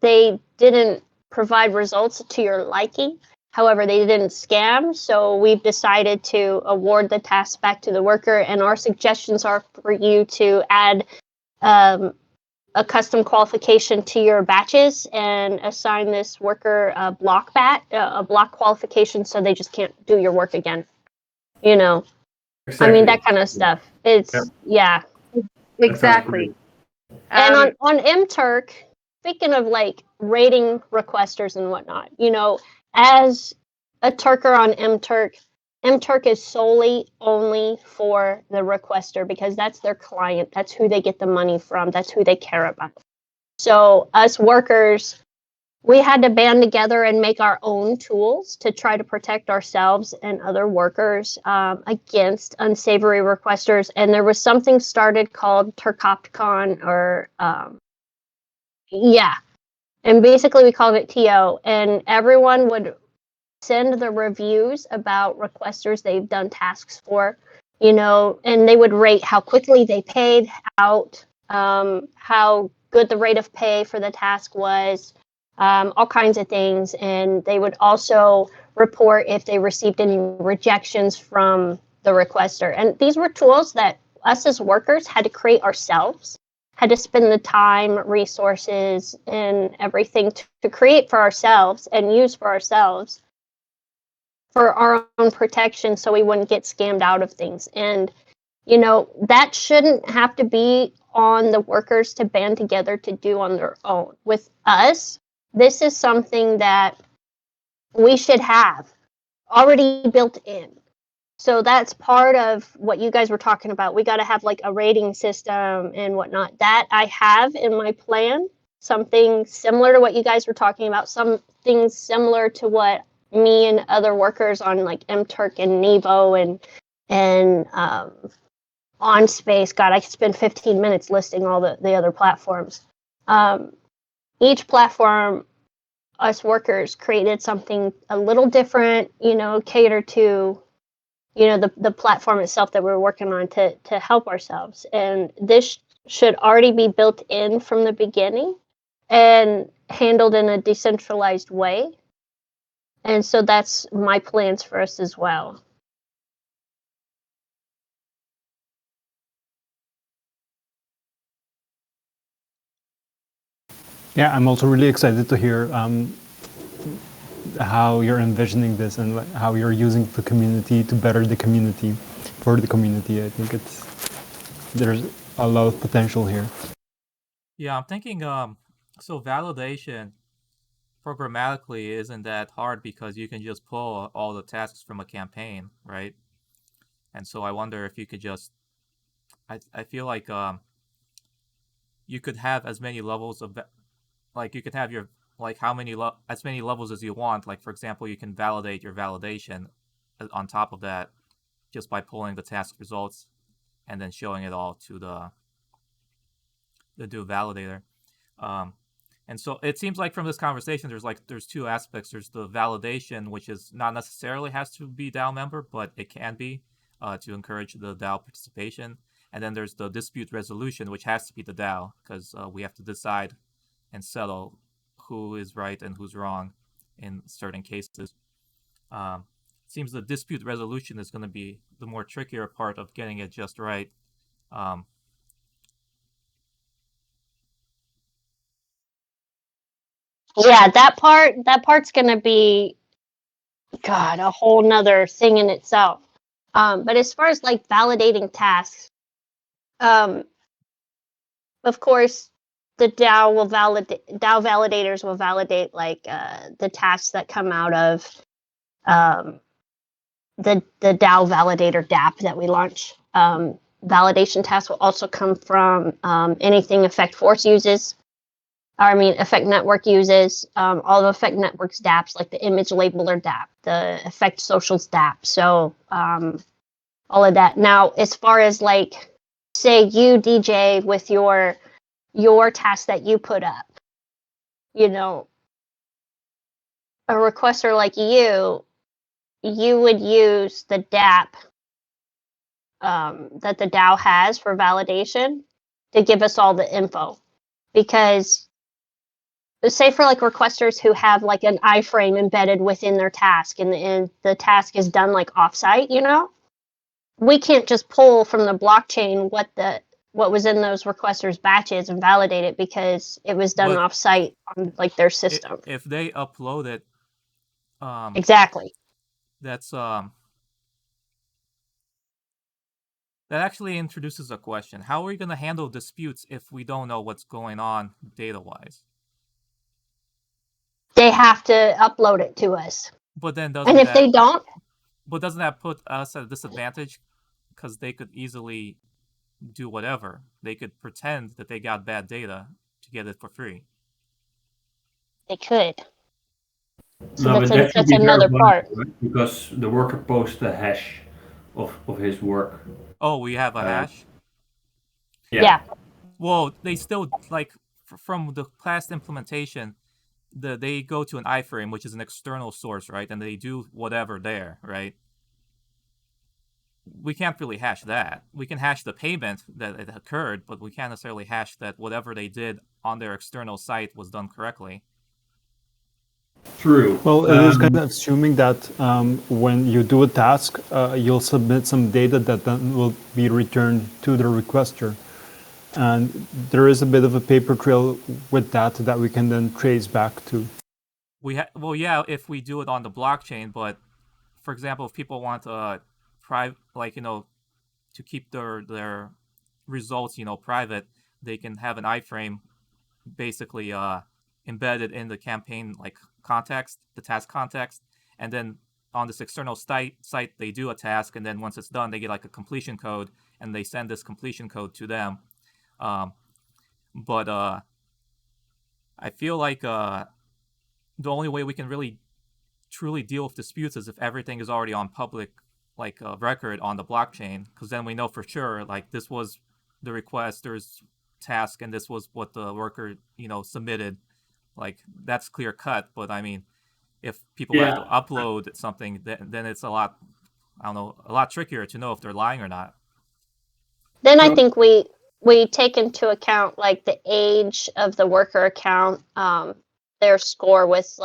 They didn't provide results to your liking. However, they didn't scam, so we've decided to award the task back to the worker, and our suggestions are for you to add a custom qualification to your batches and assign this worker a block qualification so they just can't do your work again. Exactly. I mean, that kind of stuff. It's, Exactly. And on MTurk, speaking of like rating requesters and whatnot, as a Turker on MTurk is solely only for the requester because that's their client. That's who they get the money from. That's who they care about. So us workers, we had to band together and make our own tools to try to protect ourselves and other workers against unsavory requesters. And there was something started called Turkopticon and basically we called it TO, and everyone would send the reviews about requesters they've done tasks for, and they would rate how quickly they paid out, how good the rate of pay for the task was, all kinds of things. And they would also report if they received any rejections from the requester. And these were tools that us as workers had to create ourselves, had to spend the time, resources, and everything to create for ourselves and use for ourselves for our own protection so we wouldn't get scammed out of things. And, that shouldn't have to be on the workers to band together to do on their own. With us, this is something that we should have already built in. So that's part of what you guys were talking about. We got to have like a rating system and whatnot. That I have in my plan, something similar to what you guys were talking about, something similar to what me and other workers on like MTurk and Nevo and OnSpace. God, I could spend 15 minutes listing all the other platforms. Each platform, us workers created something a little different, cater to the platform itself that we're working on to help ourselves. And this should already be built in from the beginning and handled in a decentralized way. And so that's my plans for us as well. Yeah, I'm also really excited to hear how you're envisioning this and how you're using the community to better the community for the community. I think there's a lot of potential here. Yeah, I'm thinking so validation programmatically isn't that hard because you can just pull all the tasks from a campaign, right? And so I wonder if you could just I feel like you could have as many levels of you could have your like how many as many levels as you want. Like for example, you can validate your validation on top of that just by pulling the task results and then showing it all to the DAO validator. And so it seems like from this conversation, there's two aspects. There's the validation, which is not necessarily has to be DAO member, but it can be to encourage the DAO participation. And then there's the dispute resolution, which has to be the DAO because we have to decide and settle who is right and who's wrong in certain cases. It seems the dispute resolution is going to be the more trickier part of getting it just right. Yeah, that part's gonna be, God, a whole nother thing in itself. But as far as like validating tasks, of course, the DAO validators will validate like the tasks that come out of the DAO validator DApp that we launch. Validation tasks will also come from anything Effect Force uses. Effect Network uses all the Effect Network's dApps, like the Image Labeler dApp, the Effect Socials dApp. So all of that. Now, as far as like, say you DJ with your task that you put up, a requester like you would use the dApp that the DAO has for validation to give us all the info, because say for like requesters who have like an iframe embedded within their task and the task is done like offsite, we can't just pull from the blockchain what was in those requesters batches and validate it because it was done offsite on like their system. If they upload it, exactly. That's that actually introduces a question. How are we going to handle disputes if we don't know what's going on data-wise? They have to upload it to us. But then they don't? But doesn't that put us at a disadvantage? Because they could easily do whatever. They could pretend that they got bad data to get it for free. They could. So No, that's another part. Right? Because the worker posts a hash of his work. Oh, we have a hash? Yeah. Well, they still, like, from the past implementation, they go to an iframe, which is an external source, right? And they do whatever there, right? We can't really hash that. We can hash the payment that it occurred, but we can't necessarily hash that whatever they did on their external site was done correctly. True. Well, it is kind of assuming that when you do a task, you'll submit some data that then will be returned to the requester. And there is a bit of a paper trail with that we can then trace back to. Well, yeah, if we do it on the blockchain, but for example, if people want to keep their results, private, they can have an iframe basically embedded in the campaign context, the task context, and then on this external site they do a task, and then once it's done, they get a completion code, and they send this completion code to them. But I feel like the only way we can really truly deal with disputes is if everything is already on public record on the blockchain, because then we know for sure this was the requester's task and this was what the worker submitted. That's clear cut. But I mean, if people have to upload something, then it's a lot trickier to know if they're lying or not. Then I think we take into account the age of the worker account, their score with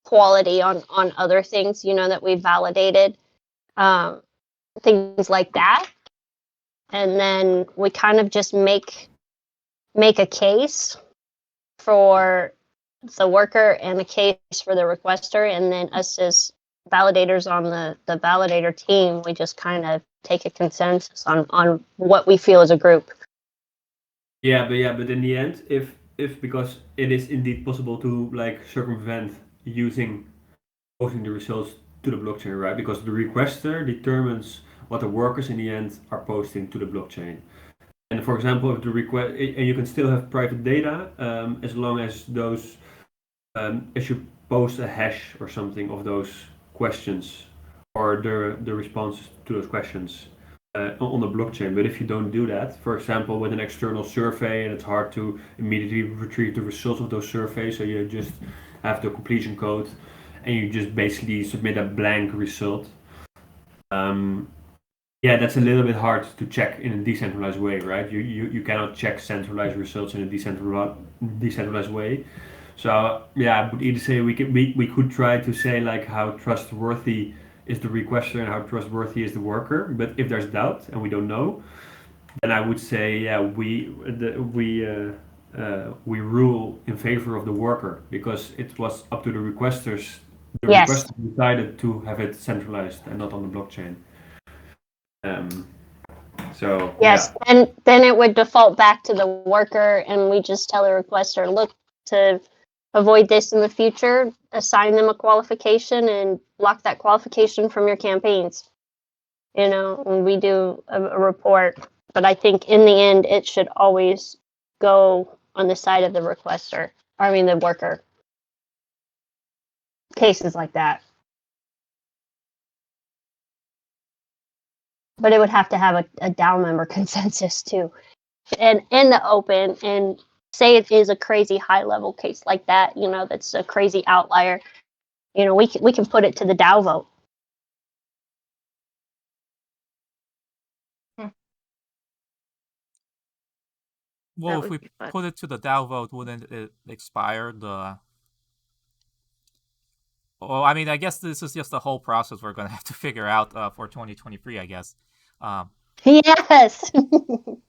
quality on other things that we validated, things like that, and then we kind of just make a case for the worker and a case for the requester, and then us as validators on the validator team, we just kind of take a consensus on what we feel as a group. Yeah, but in the end, if because it is indeed possible to like circumvent using posting the results to the blockchain, right? Because the requester determines what the workers in the end are posting to the blockchain. And for example, if the request, and you can still have private data as long as those, as you post a hash or something of those questions or the responses to those questions on the blockchain. But if you don't do that, for example, with an external survey, and it's hard to immediately retrieve the results of those surveys, so you just have the completion code and you just basically submit a blank result. Yeah, that's a little bit hard to check in a decentralized way, right? You cannot check centralized results in a decentralized way. So yeah, I would either say we could try to say like how trustworthy is the requester and how trustworthy is the worker. But if there's doubt and we don't know, then I would say yeah, we rule in favor of the worker because it was up to the requesters. The Yes. requester decided to have it centralized and not on the blockchain. So Yes, yeah. and then it would default back to the worker, and we just tell the requester, look, to avoid this in the future, assign them a qualification and block that qualification from your campaigns. You know, and we do a report, but I think in the end, it should always go on the side of the requester. I mean, the worker. Cases like that. But it would have to have a DAO member consensus too, and in the open, and say it is a crazy high level case like that, you know, that's a crazy outlier. You know, we can put it to the DAO vote. Well, That if would we be fun. put it to the DAO vote, wouldn't it expire the? Well, I mean, I guess this is just the whole process we're going to have to figure out for 2023, I guess. Yes.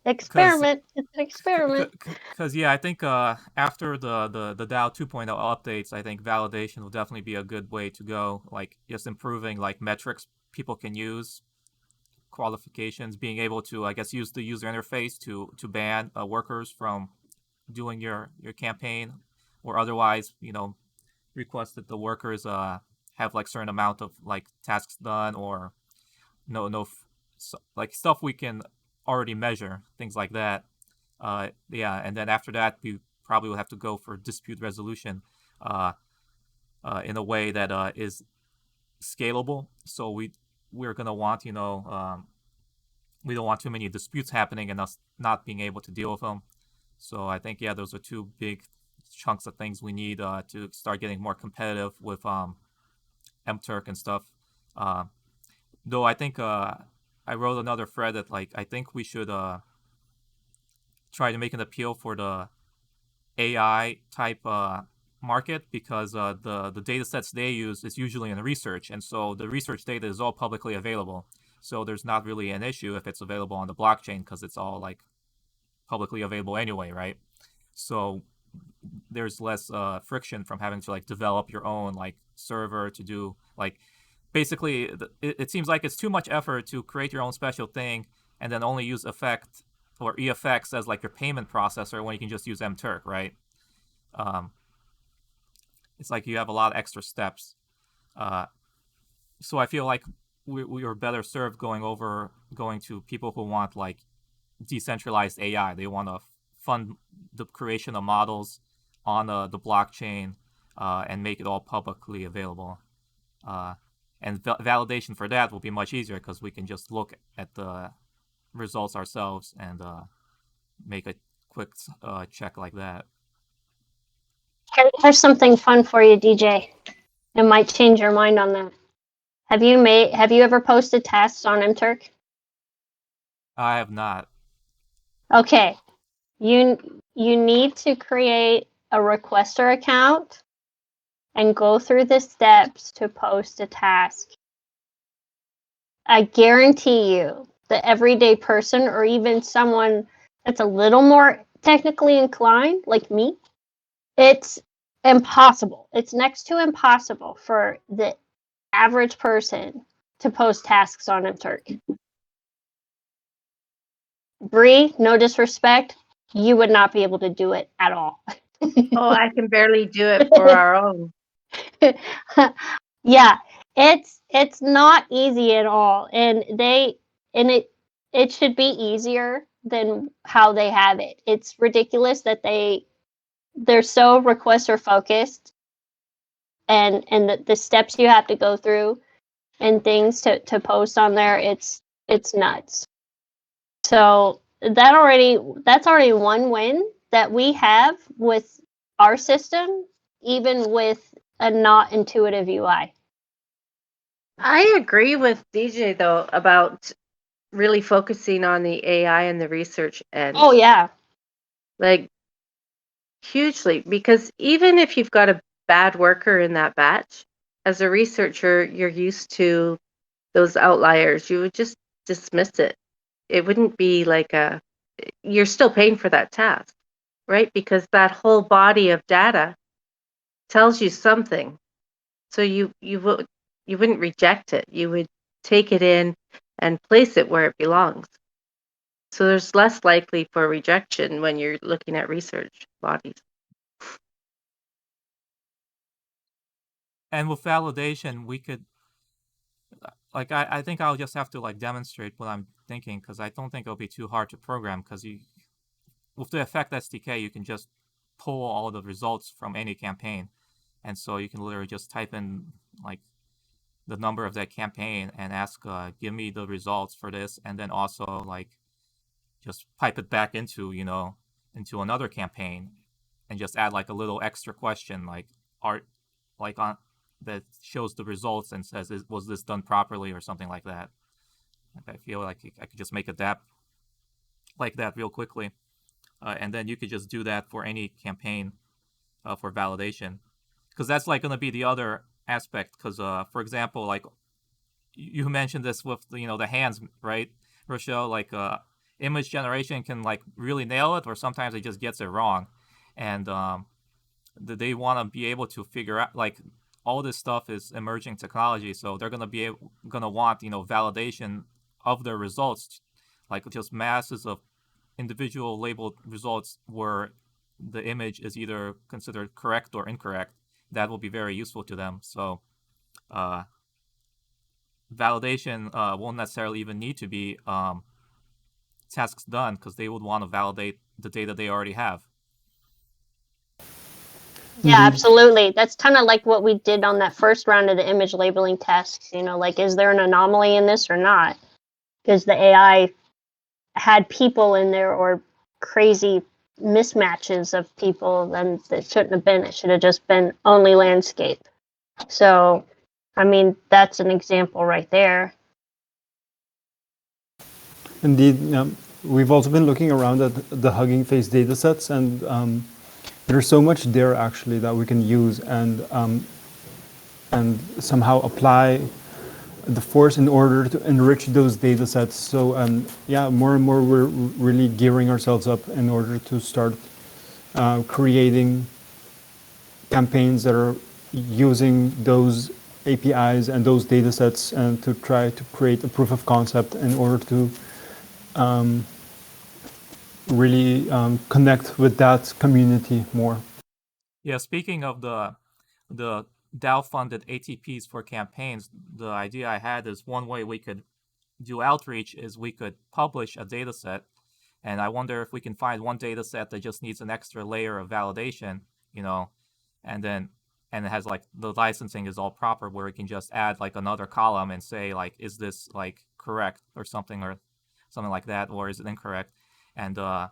Experiment. It's an experiment. Because yeah, I think after the DAO 2.0 updates, I think validation will definitely be a good way to go. Like just improving like metrics people can use, qualifications, being able to I guess use the user interface to ban workers from doing your campaign, or otherwise request that the workers have like certain amount of like tasks done, or like stuff we can already measure, things like that. Yeah, and then after that, we probably will have to go for dispute resolution in a way that is scalable. So we're gonna want we don't want too many disputes happening and us not being able to deal with them. So I think yeah, those are two big chunks of things we need to start getting more competitive with MTurk and stuff. Though I think I wrote another thread that like I think we should try to make an appeal for the AI type market, because the data sets they use is usually in research, and so the research data is all publicly available. So there's not really an issue if it's available on the blockchain because it's all like publicly available anyway, right? So there's less friction from having to like develop your own like server to do like basically it seems like it's too much effort to create your own special thing and then only use Effect or EFX as like your payment processor when you can just use MTurk, right? It's like you have a lot of extra steps. So I feel like we are better served going to people who want like decentralized AI. They want to fund the creation of models on the blockchain and make it all publicly available. And validation for that will be much easier because we can just look at the results ourselves and make a quick check like that. Here's something fun for you, DJ. It might change your mind on that. Have you ever posted tasks on MTurk? I have not. Okay. You need to create a requester account and go through the steps to post a task. I guarantee you, the everyday person or even someone that's a little more technically inclined, like me, It's impossible. It's next to impossible for the average person to post tasks on Mturk. Bree, no disrespect, you would not be able to do it at all. Oh, I can barely do it for our own. Yeah, it's not easy at all, and it should be easier than how they have it. It's ridiculous that they're so requester focused, and the steps you have to go through and things to post on there, it's nuts. So that's already one win that we have with our system, even with a not intuitive UI. I agree with DJ though about really focusing on the AI and the research end. Oh yeah. Like hugely, because even if you've got a bad worker in that batch, as a researcher, you're used to those outliers. You would just dismiss it. It wouldn't be like you're still paying for that task, right? Because that whole body of data tells you something. So you wouldn't reject it. You would take it in and place it where it belongs. So there's less likely for rejection when you're looking at research bodies. And with validation, we could, like, I think I'll just have to like demonstrate what I'm thinking, because I don't think it'll be too hard to program, because with the Effect SDK, you can just pull all the results from any campaign. And so you can literally just type in like the number of that campaign and ask, give me the results for this, and then also like just pipe it back into another campaign, and just add like a little extra question like on that shows the results and says, was this done properly or something like that. I feel like I could just make a DApp like that real quickly, and then you could just do that for any campaign for validation, because that's like going to be the other aspect. Because for example, like you mentioned this with the hands, right, Rochelle? Like image generation can like really nail it, or sometimes it just gets it wrong, and they want to be able to figure out, like, all this stuff is emerging technology, so they're gonna want validation of their results, like just masses of individual labeled results where the image is either considered correct or incorrect. That will be very useful to them. So validation won't necessarily even need to be tasks done, because they would want to validate the data they already have. Yeah, absolutely. That's kind of like what we did on that first round of the image labeling tasks. Like, is there an anomaly in this or not? Because the AI had people in there, or crazy mismatches of people, then that shouldn't have been. It should have just been only landscape. So, I mean, that's an example right there. Indeed, we've also been looking around at the Hugging Face datasets, and there's so much there actually that we can use and somehow apply the force in order to enrich those data sets. So yeah, more and more we're really gearing ourselves up in order to start creating campaigns that are using those APIs and those data sets, and to try to create a proof of concept in order to really connect with that community more. Yeah, speaking of the DAO-funded ATPs for campaigns, the idea I had is one way we could do outreach is we could publish a data set, and I wonder if we can find one data set that just needs an extra layer of validation, and it has like the licensing is all proper, where we can just add like another column and say like, is this like correct or something like that, or is it incorrect? And or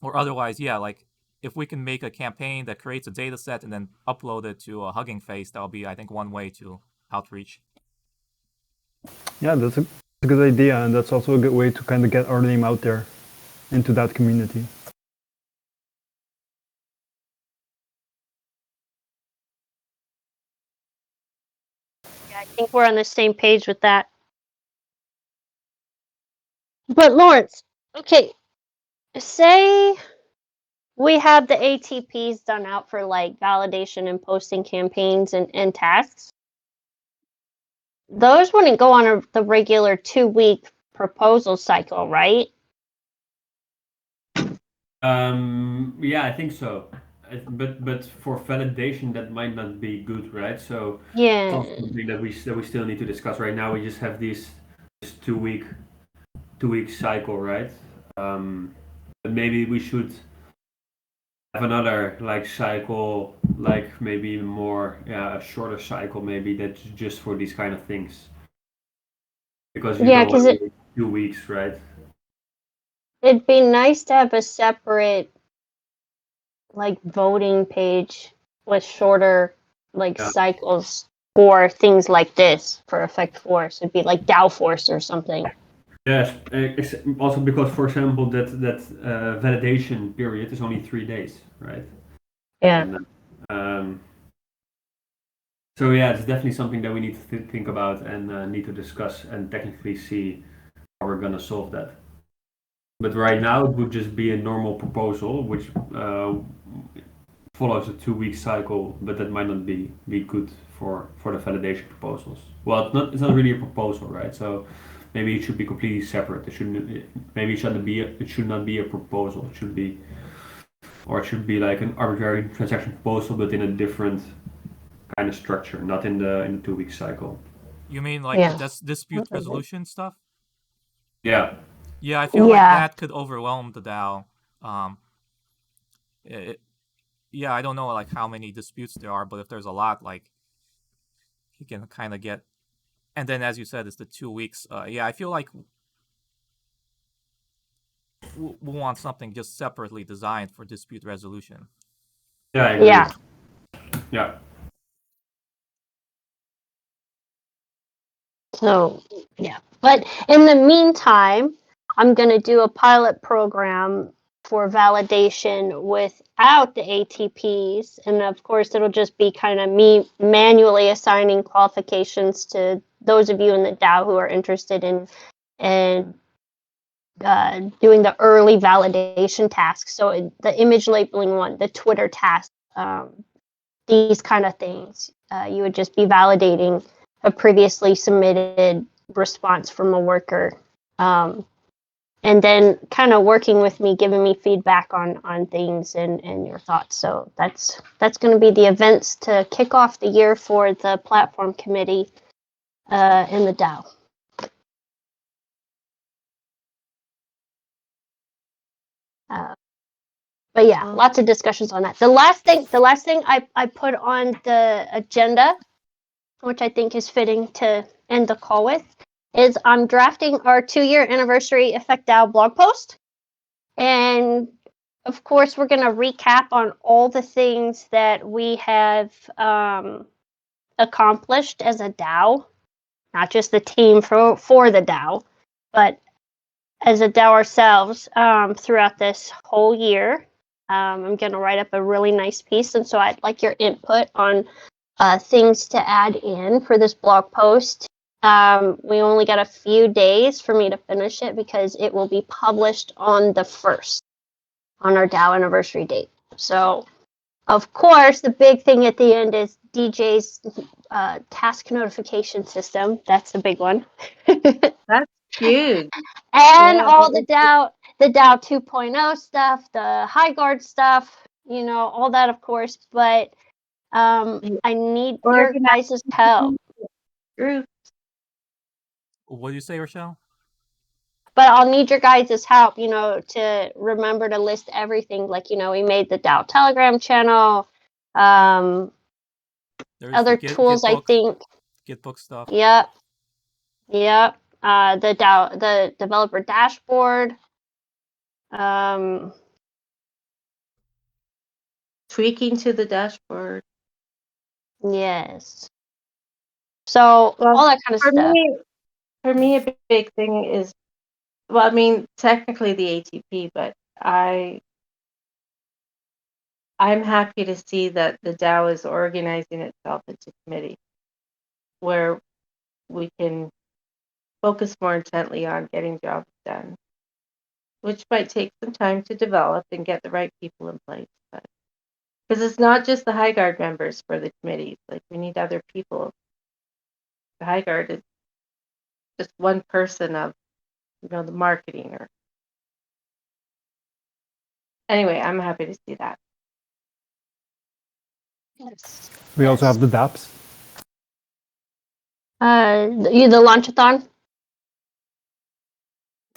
otherwise, yeah, like if we can make a campaign that creates a data set and then upload it to a Hugging Face, that'll be, I think, one way to outreach. Yeah, that's a good idea, and that's also a good way to kind of get our name out there into that community. Yeah, I think we're on the same page with that. But Lawrence, okay, say we have the ATPs done out for like validation and posting campaigns and tasks. Those wouldn't go on the regular 2-week proposal cycle, right? Yeah, I think so. But for validation, that might not be good, right? So Yeah. it's also something that we still need to discuss. Right now, we just have this 2-week cycle, right? But maybe we should have another like cycle, like maybe more, yeah, a shorter cycle, maybe that's just for these kind of things. Because you Yeah, don't 'cause want to wait 2 weeks, right? it'd be nice to have a separate like voting page with shorter like Yeah. cycles for things like this for Effect Force. It'd be like DAO Force or something. Yes, it's also because, for example, that validation period is only 3 days, right? Yeah. And, so yeah, it's definitely something that we need to think about and need to discuss and technically see how we're gonna solve that. But right now, it would just be a normal proposal, which follows a 2-week cycle, but that might not be good for the validation proposals. Well, it's not really a proposal, right? So maybe it should be completely separate. It should not be a proposal. It should be like an arbitrary transaction proposal, but in a different kind of structure, not in the 2-week cycle. You mean like Yeah. the dispute resolution stuff? Yeah. Yeah, I feel like Yeah. that could overwhelm the DAO. Yeah, I don't know like how many disputes there are, but if there's a lot, like you can kind of get. And then, as you said, it's the 2 weeks. Yeah, I feel like we want something just separately designed for dispute resolution. Yeah, I agree. Yeah. Yeah. So, yeah. But in the meantime, I'm going to do a pilot program for validation without the ATPs. And of course, it'll just be kind of me manually assigning qualifications to those of you in the DAO who are interested in doing the early validation tasks. So the image labeling one, the Twitter task, these kind of things. You would just be validating a previously submitted response from a worker. And then kind of working with me, giving me feedback on things and your thoughts. So that's going to be the events to kick off the year for the platform committee in the DAO. But yeah, lots of discussions on that. The last thing I put on the agenda, which I think is fitting to end the call with, is I'm drafting our 2-year anniversary EffectDAO blog post. And of course, we're going to recap on all the things that we have accomplished as a DAO, not just the team for the DAO, but as a DAO ourselves throughout this whole year. I'm going to write up a really nice piece, and so I'd like your input on things to add in for this blog post. We only got a few days for me to finish it because it will be published on the 1st, on our DAO anniversary date. So, of course, the big thing at the end is DJ's task notification system. That's the big one. That's huge. And Yeah, all the DAO 2.0 stuff, the high guard stuff, all that, of course. But I need your guys' help. Group. What do you say, Rochelle? But I'll need your guys' help, to remember to list everything. Like, we made the DAO Telegram channel. Other tools, I think. Gitbook stuff. Yep. The DAO, the developer dashboard. Tweaking to the dashboard. Yes. So all that kind of stuff. For me, a big thing is, well, I mean, technically the ATP, but I'm happy to see that the DAO is organizing itself into committee where we can focus more intently on getting jobs done. which might take some time to develop and get the right people in place. But because it's not just the High Guard members for the committees, like we need other people. The High Guard is just one person of, the marketing. Or anyway, I'm happy to see that. Yes. We also have the DApps. The launchathon.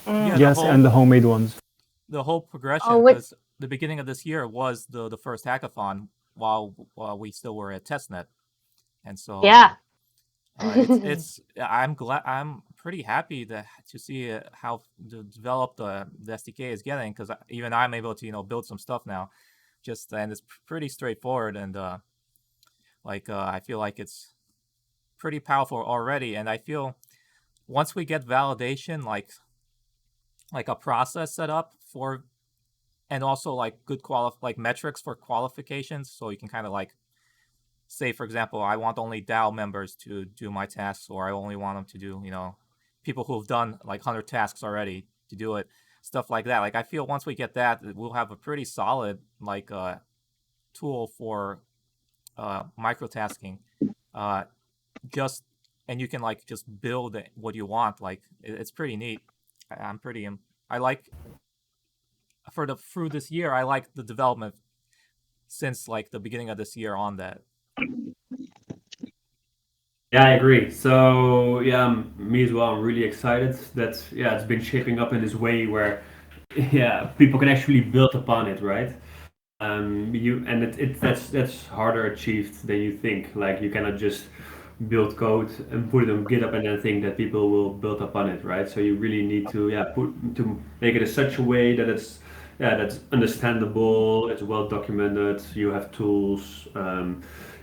Yeah, Yes, and the homemade ones. The whole progression, because the beginning of this year was the first hackathon while we still were at testnet, and so yeah, I'm pretty happy to see how developed the SDK is getting, because even I'm able to build some stuff now, and it's pretty straightforward, and I feel like it's pretty powerful already, and I feel once we get validation, like a process set up for, and also like good metrics for qualifications, so you can kind of say, for example, I want only DAO members to do my tasks, or I only want them to do, people who've done like 100 tasks already to do it, stuff like that. Like I feel once we get that, we'll have a pretty solid tool for microtasking. And you can just build what you want. It's pretty neat. I like through this year, I like the development since the beginning of this year on that. Yeah, I agree. So yeah, me as well. I'm really excited that it's been shaping up in this way where people can actually build upon it, right? That's harder achieved than you think. Like you cannot just build code and put it on GitHub and then think that people will build upon it, right? So you really need to make it in such a way that that's understandable, it's well documented, you have tools,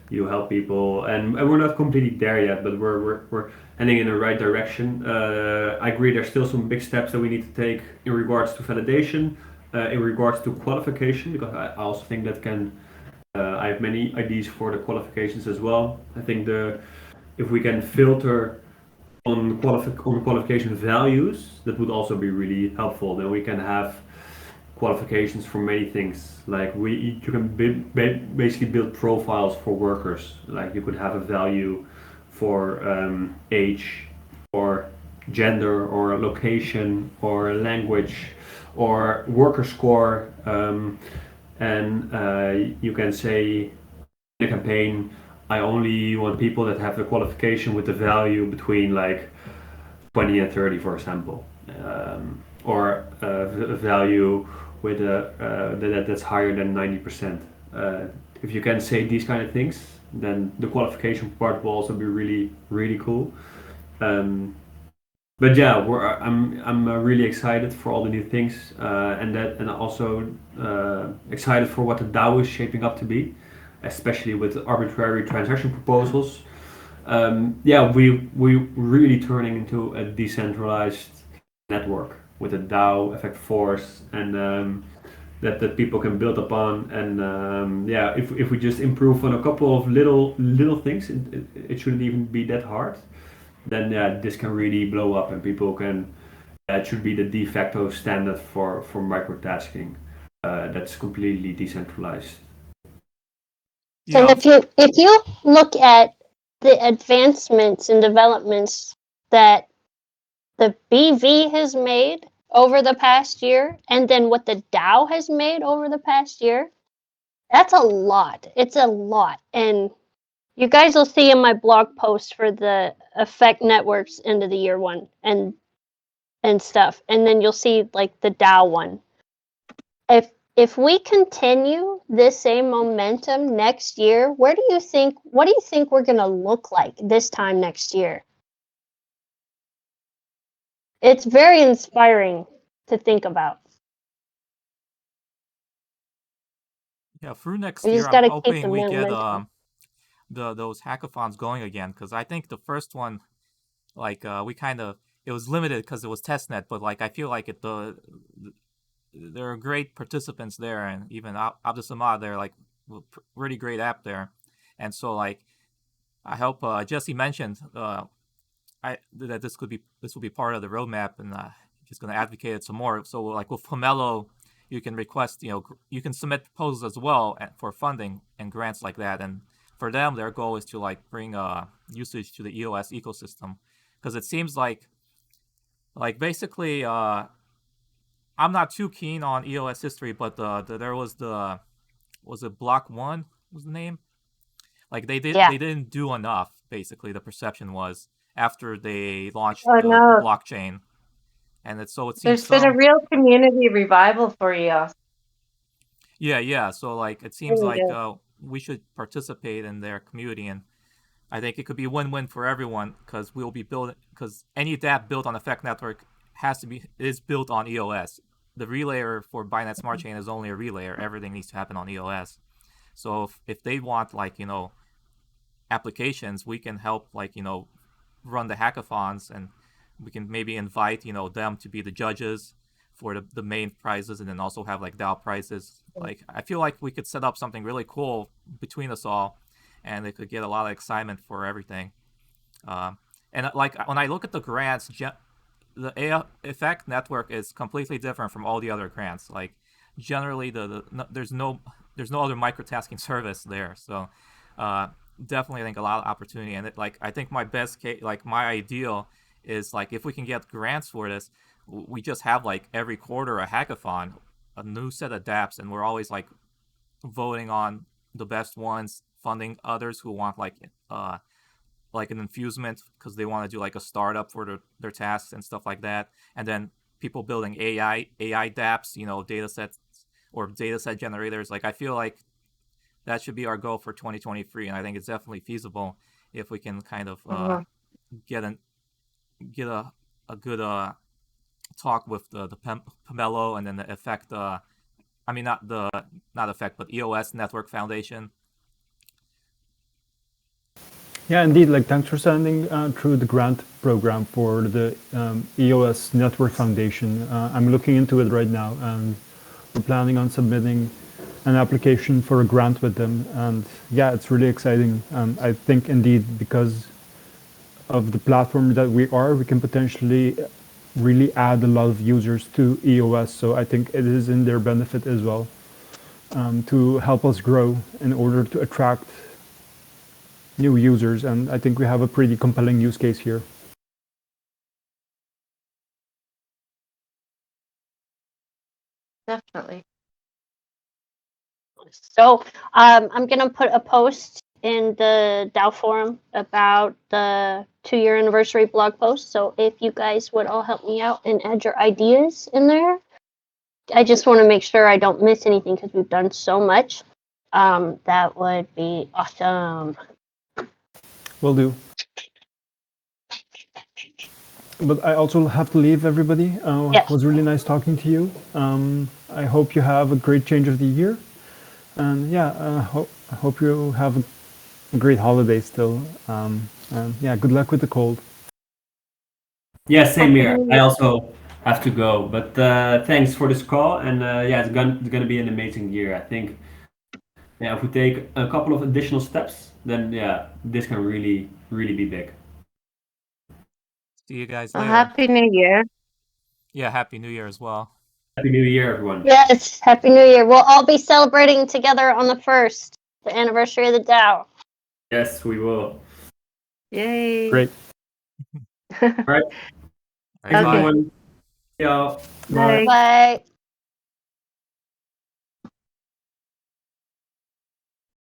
you help people, and we're not completely there yet, but we're heading in the right direction. I agree there's still some big steps that we need to take in regards to validation, in regards to qualification, because I also think that I have many ideas for the qualifications as well. I think if we can filter on qualification values, that would also be really helpful. Then we can have qualifications for many things. Like you can basically build profiles for workers. Like you could have a value for age, or gender, or location, or language, or worker score, and you can say in a campaign, I only want people that have the qualification with the value between 20 and 30, for example, or a value with that's higher than 90%. If you can say these kind of things, then the qualification part will also be really, really cool. But yeah, I'm really excited for all the new things, and also excited for what the DAO is shaping up to be, especially with arbitrary transaction proposals. We really turning into a decentralized network with a DAO effect force, and that people can build upon. And if we just improve on a couple of little things, it shouldn't even be that hard. Then this can really blow up, and people can. It should be the de facto standard for microtasking. That's completely decentralized. So if you look at the advancements and developments that the BV has made over the past year, and then what the DAO has made over the past year, that's a lot. It's a lot. And you guys will see in my blog post for the Effect Networks end of the year one and stuff. And then you'll see the DAO one. If we continue this same momentum next year, what do you think we're gonna look like this time next year? It's very inspiring to think about. Yeah, through next year, I'm hoping we get those hackathons going again, because I think the first one, it was limited because it was testnet, but I feel like there are great participants there, and even Abdusamad, they're really great app there, and so I hope Jesse mentioned that this will be part of the roadmap, and is going to advocate it some more. So like with Pomelo, you can request, you can submit proposals as well for funding and grants like that. And for them, their goal is to like bring usage to the EOS ecosystem, because it seems like basically I'm not too keen on EOS history, but there was it Block One was the name? Like they didn't do enough. Basically, the perception was after they launched the blockchain, and it seems there's been a real community revival for EOS. Yeah. So like it seems like we should participate in their community, and I think it could be win-win for everyone, because we'll be building, because any dApp built on Effect Network is built on EOS. The relayer for Binance Smart Chain is only a relayer. Everything needs to happen on EOS. So if they want applications, we can help run the hackathons, and we can maybe invite them to be the judges for the main prizes, and then also have DAO prizes. I feel like we could set up something really cool between us all, and it could get a lot of excitement for everything. And when I look at the grants, the Effect Network is completely different from all the other grants. Generally, there's no other microtasking service there. So definitely, I think a lot of opportunity. And I think my best case, my ideal is if we can get grants for this, we just have every quarter a hackathon, a new set of dApps, and we're always voting on the best ones, funding others who want an infusement because they want to do a startup for their tasks and stuff like that, and then people building AI dApps, data sets or data set generators. I feel like that should be our goal for 2023, and I think it's definitely feasible if we can kind of get a good talk with the Pomelo and then the Effect. Not Effect, but EOS Network Foundation. Yeah, indeed. Thanks for sending through the grant program for the EOS Network Foundation. I'm looking into it right now, and we're planning on submitting an application for a grant with them. And yeah, it's really exciting. I think indeed, because of the platform that we can potentially really add a lot of users to EOS. So I think it is in their benefit as well to help us grow in order to attract new users, and I think we have a pretty compelling use case here. Definitely. So I'm going to put a post in the DAO forum about the 2-year anniversary blog post. So if you guys would all help me out and add your ideas in there, I just want to make sure I don't miss anything because we've done so much. That would be awesome. Will do. But I also have to leave, everybody. It was really nice talking to you. I hope you have a great change of the year. And yeah, I hope you have a great holiday still. And yeah, good luck with the cold. Yeah, same here. I also have to go. But thanks for this call. And yeah, it's gonna be an amazing year. I think if we take a couple of additional steps, then yeah, this can really be big. See you guys later. Happy New Year. Yeah, Happy New Year as well. Happy New Year, everyone. Yes, Happy New Year. We'll all be celebrating together on the 1st, the anniversary of the DAO. Yes, we will. Yay. Great. All right. Thanks, everyone. Yeah. Bye. Bye.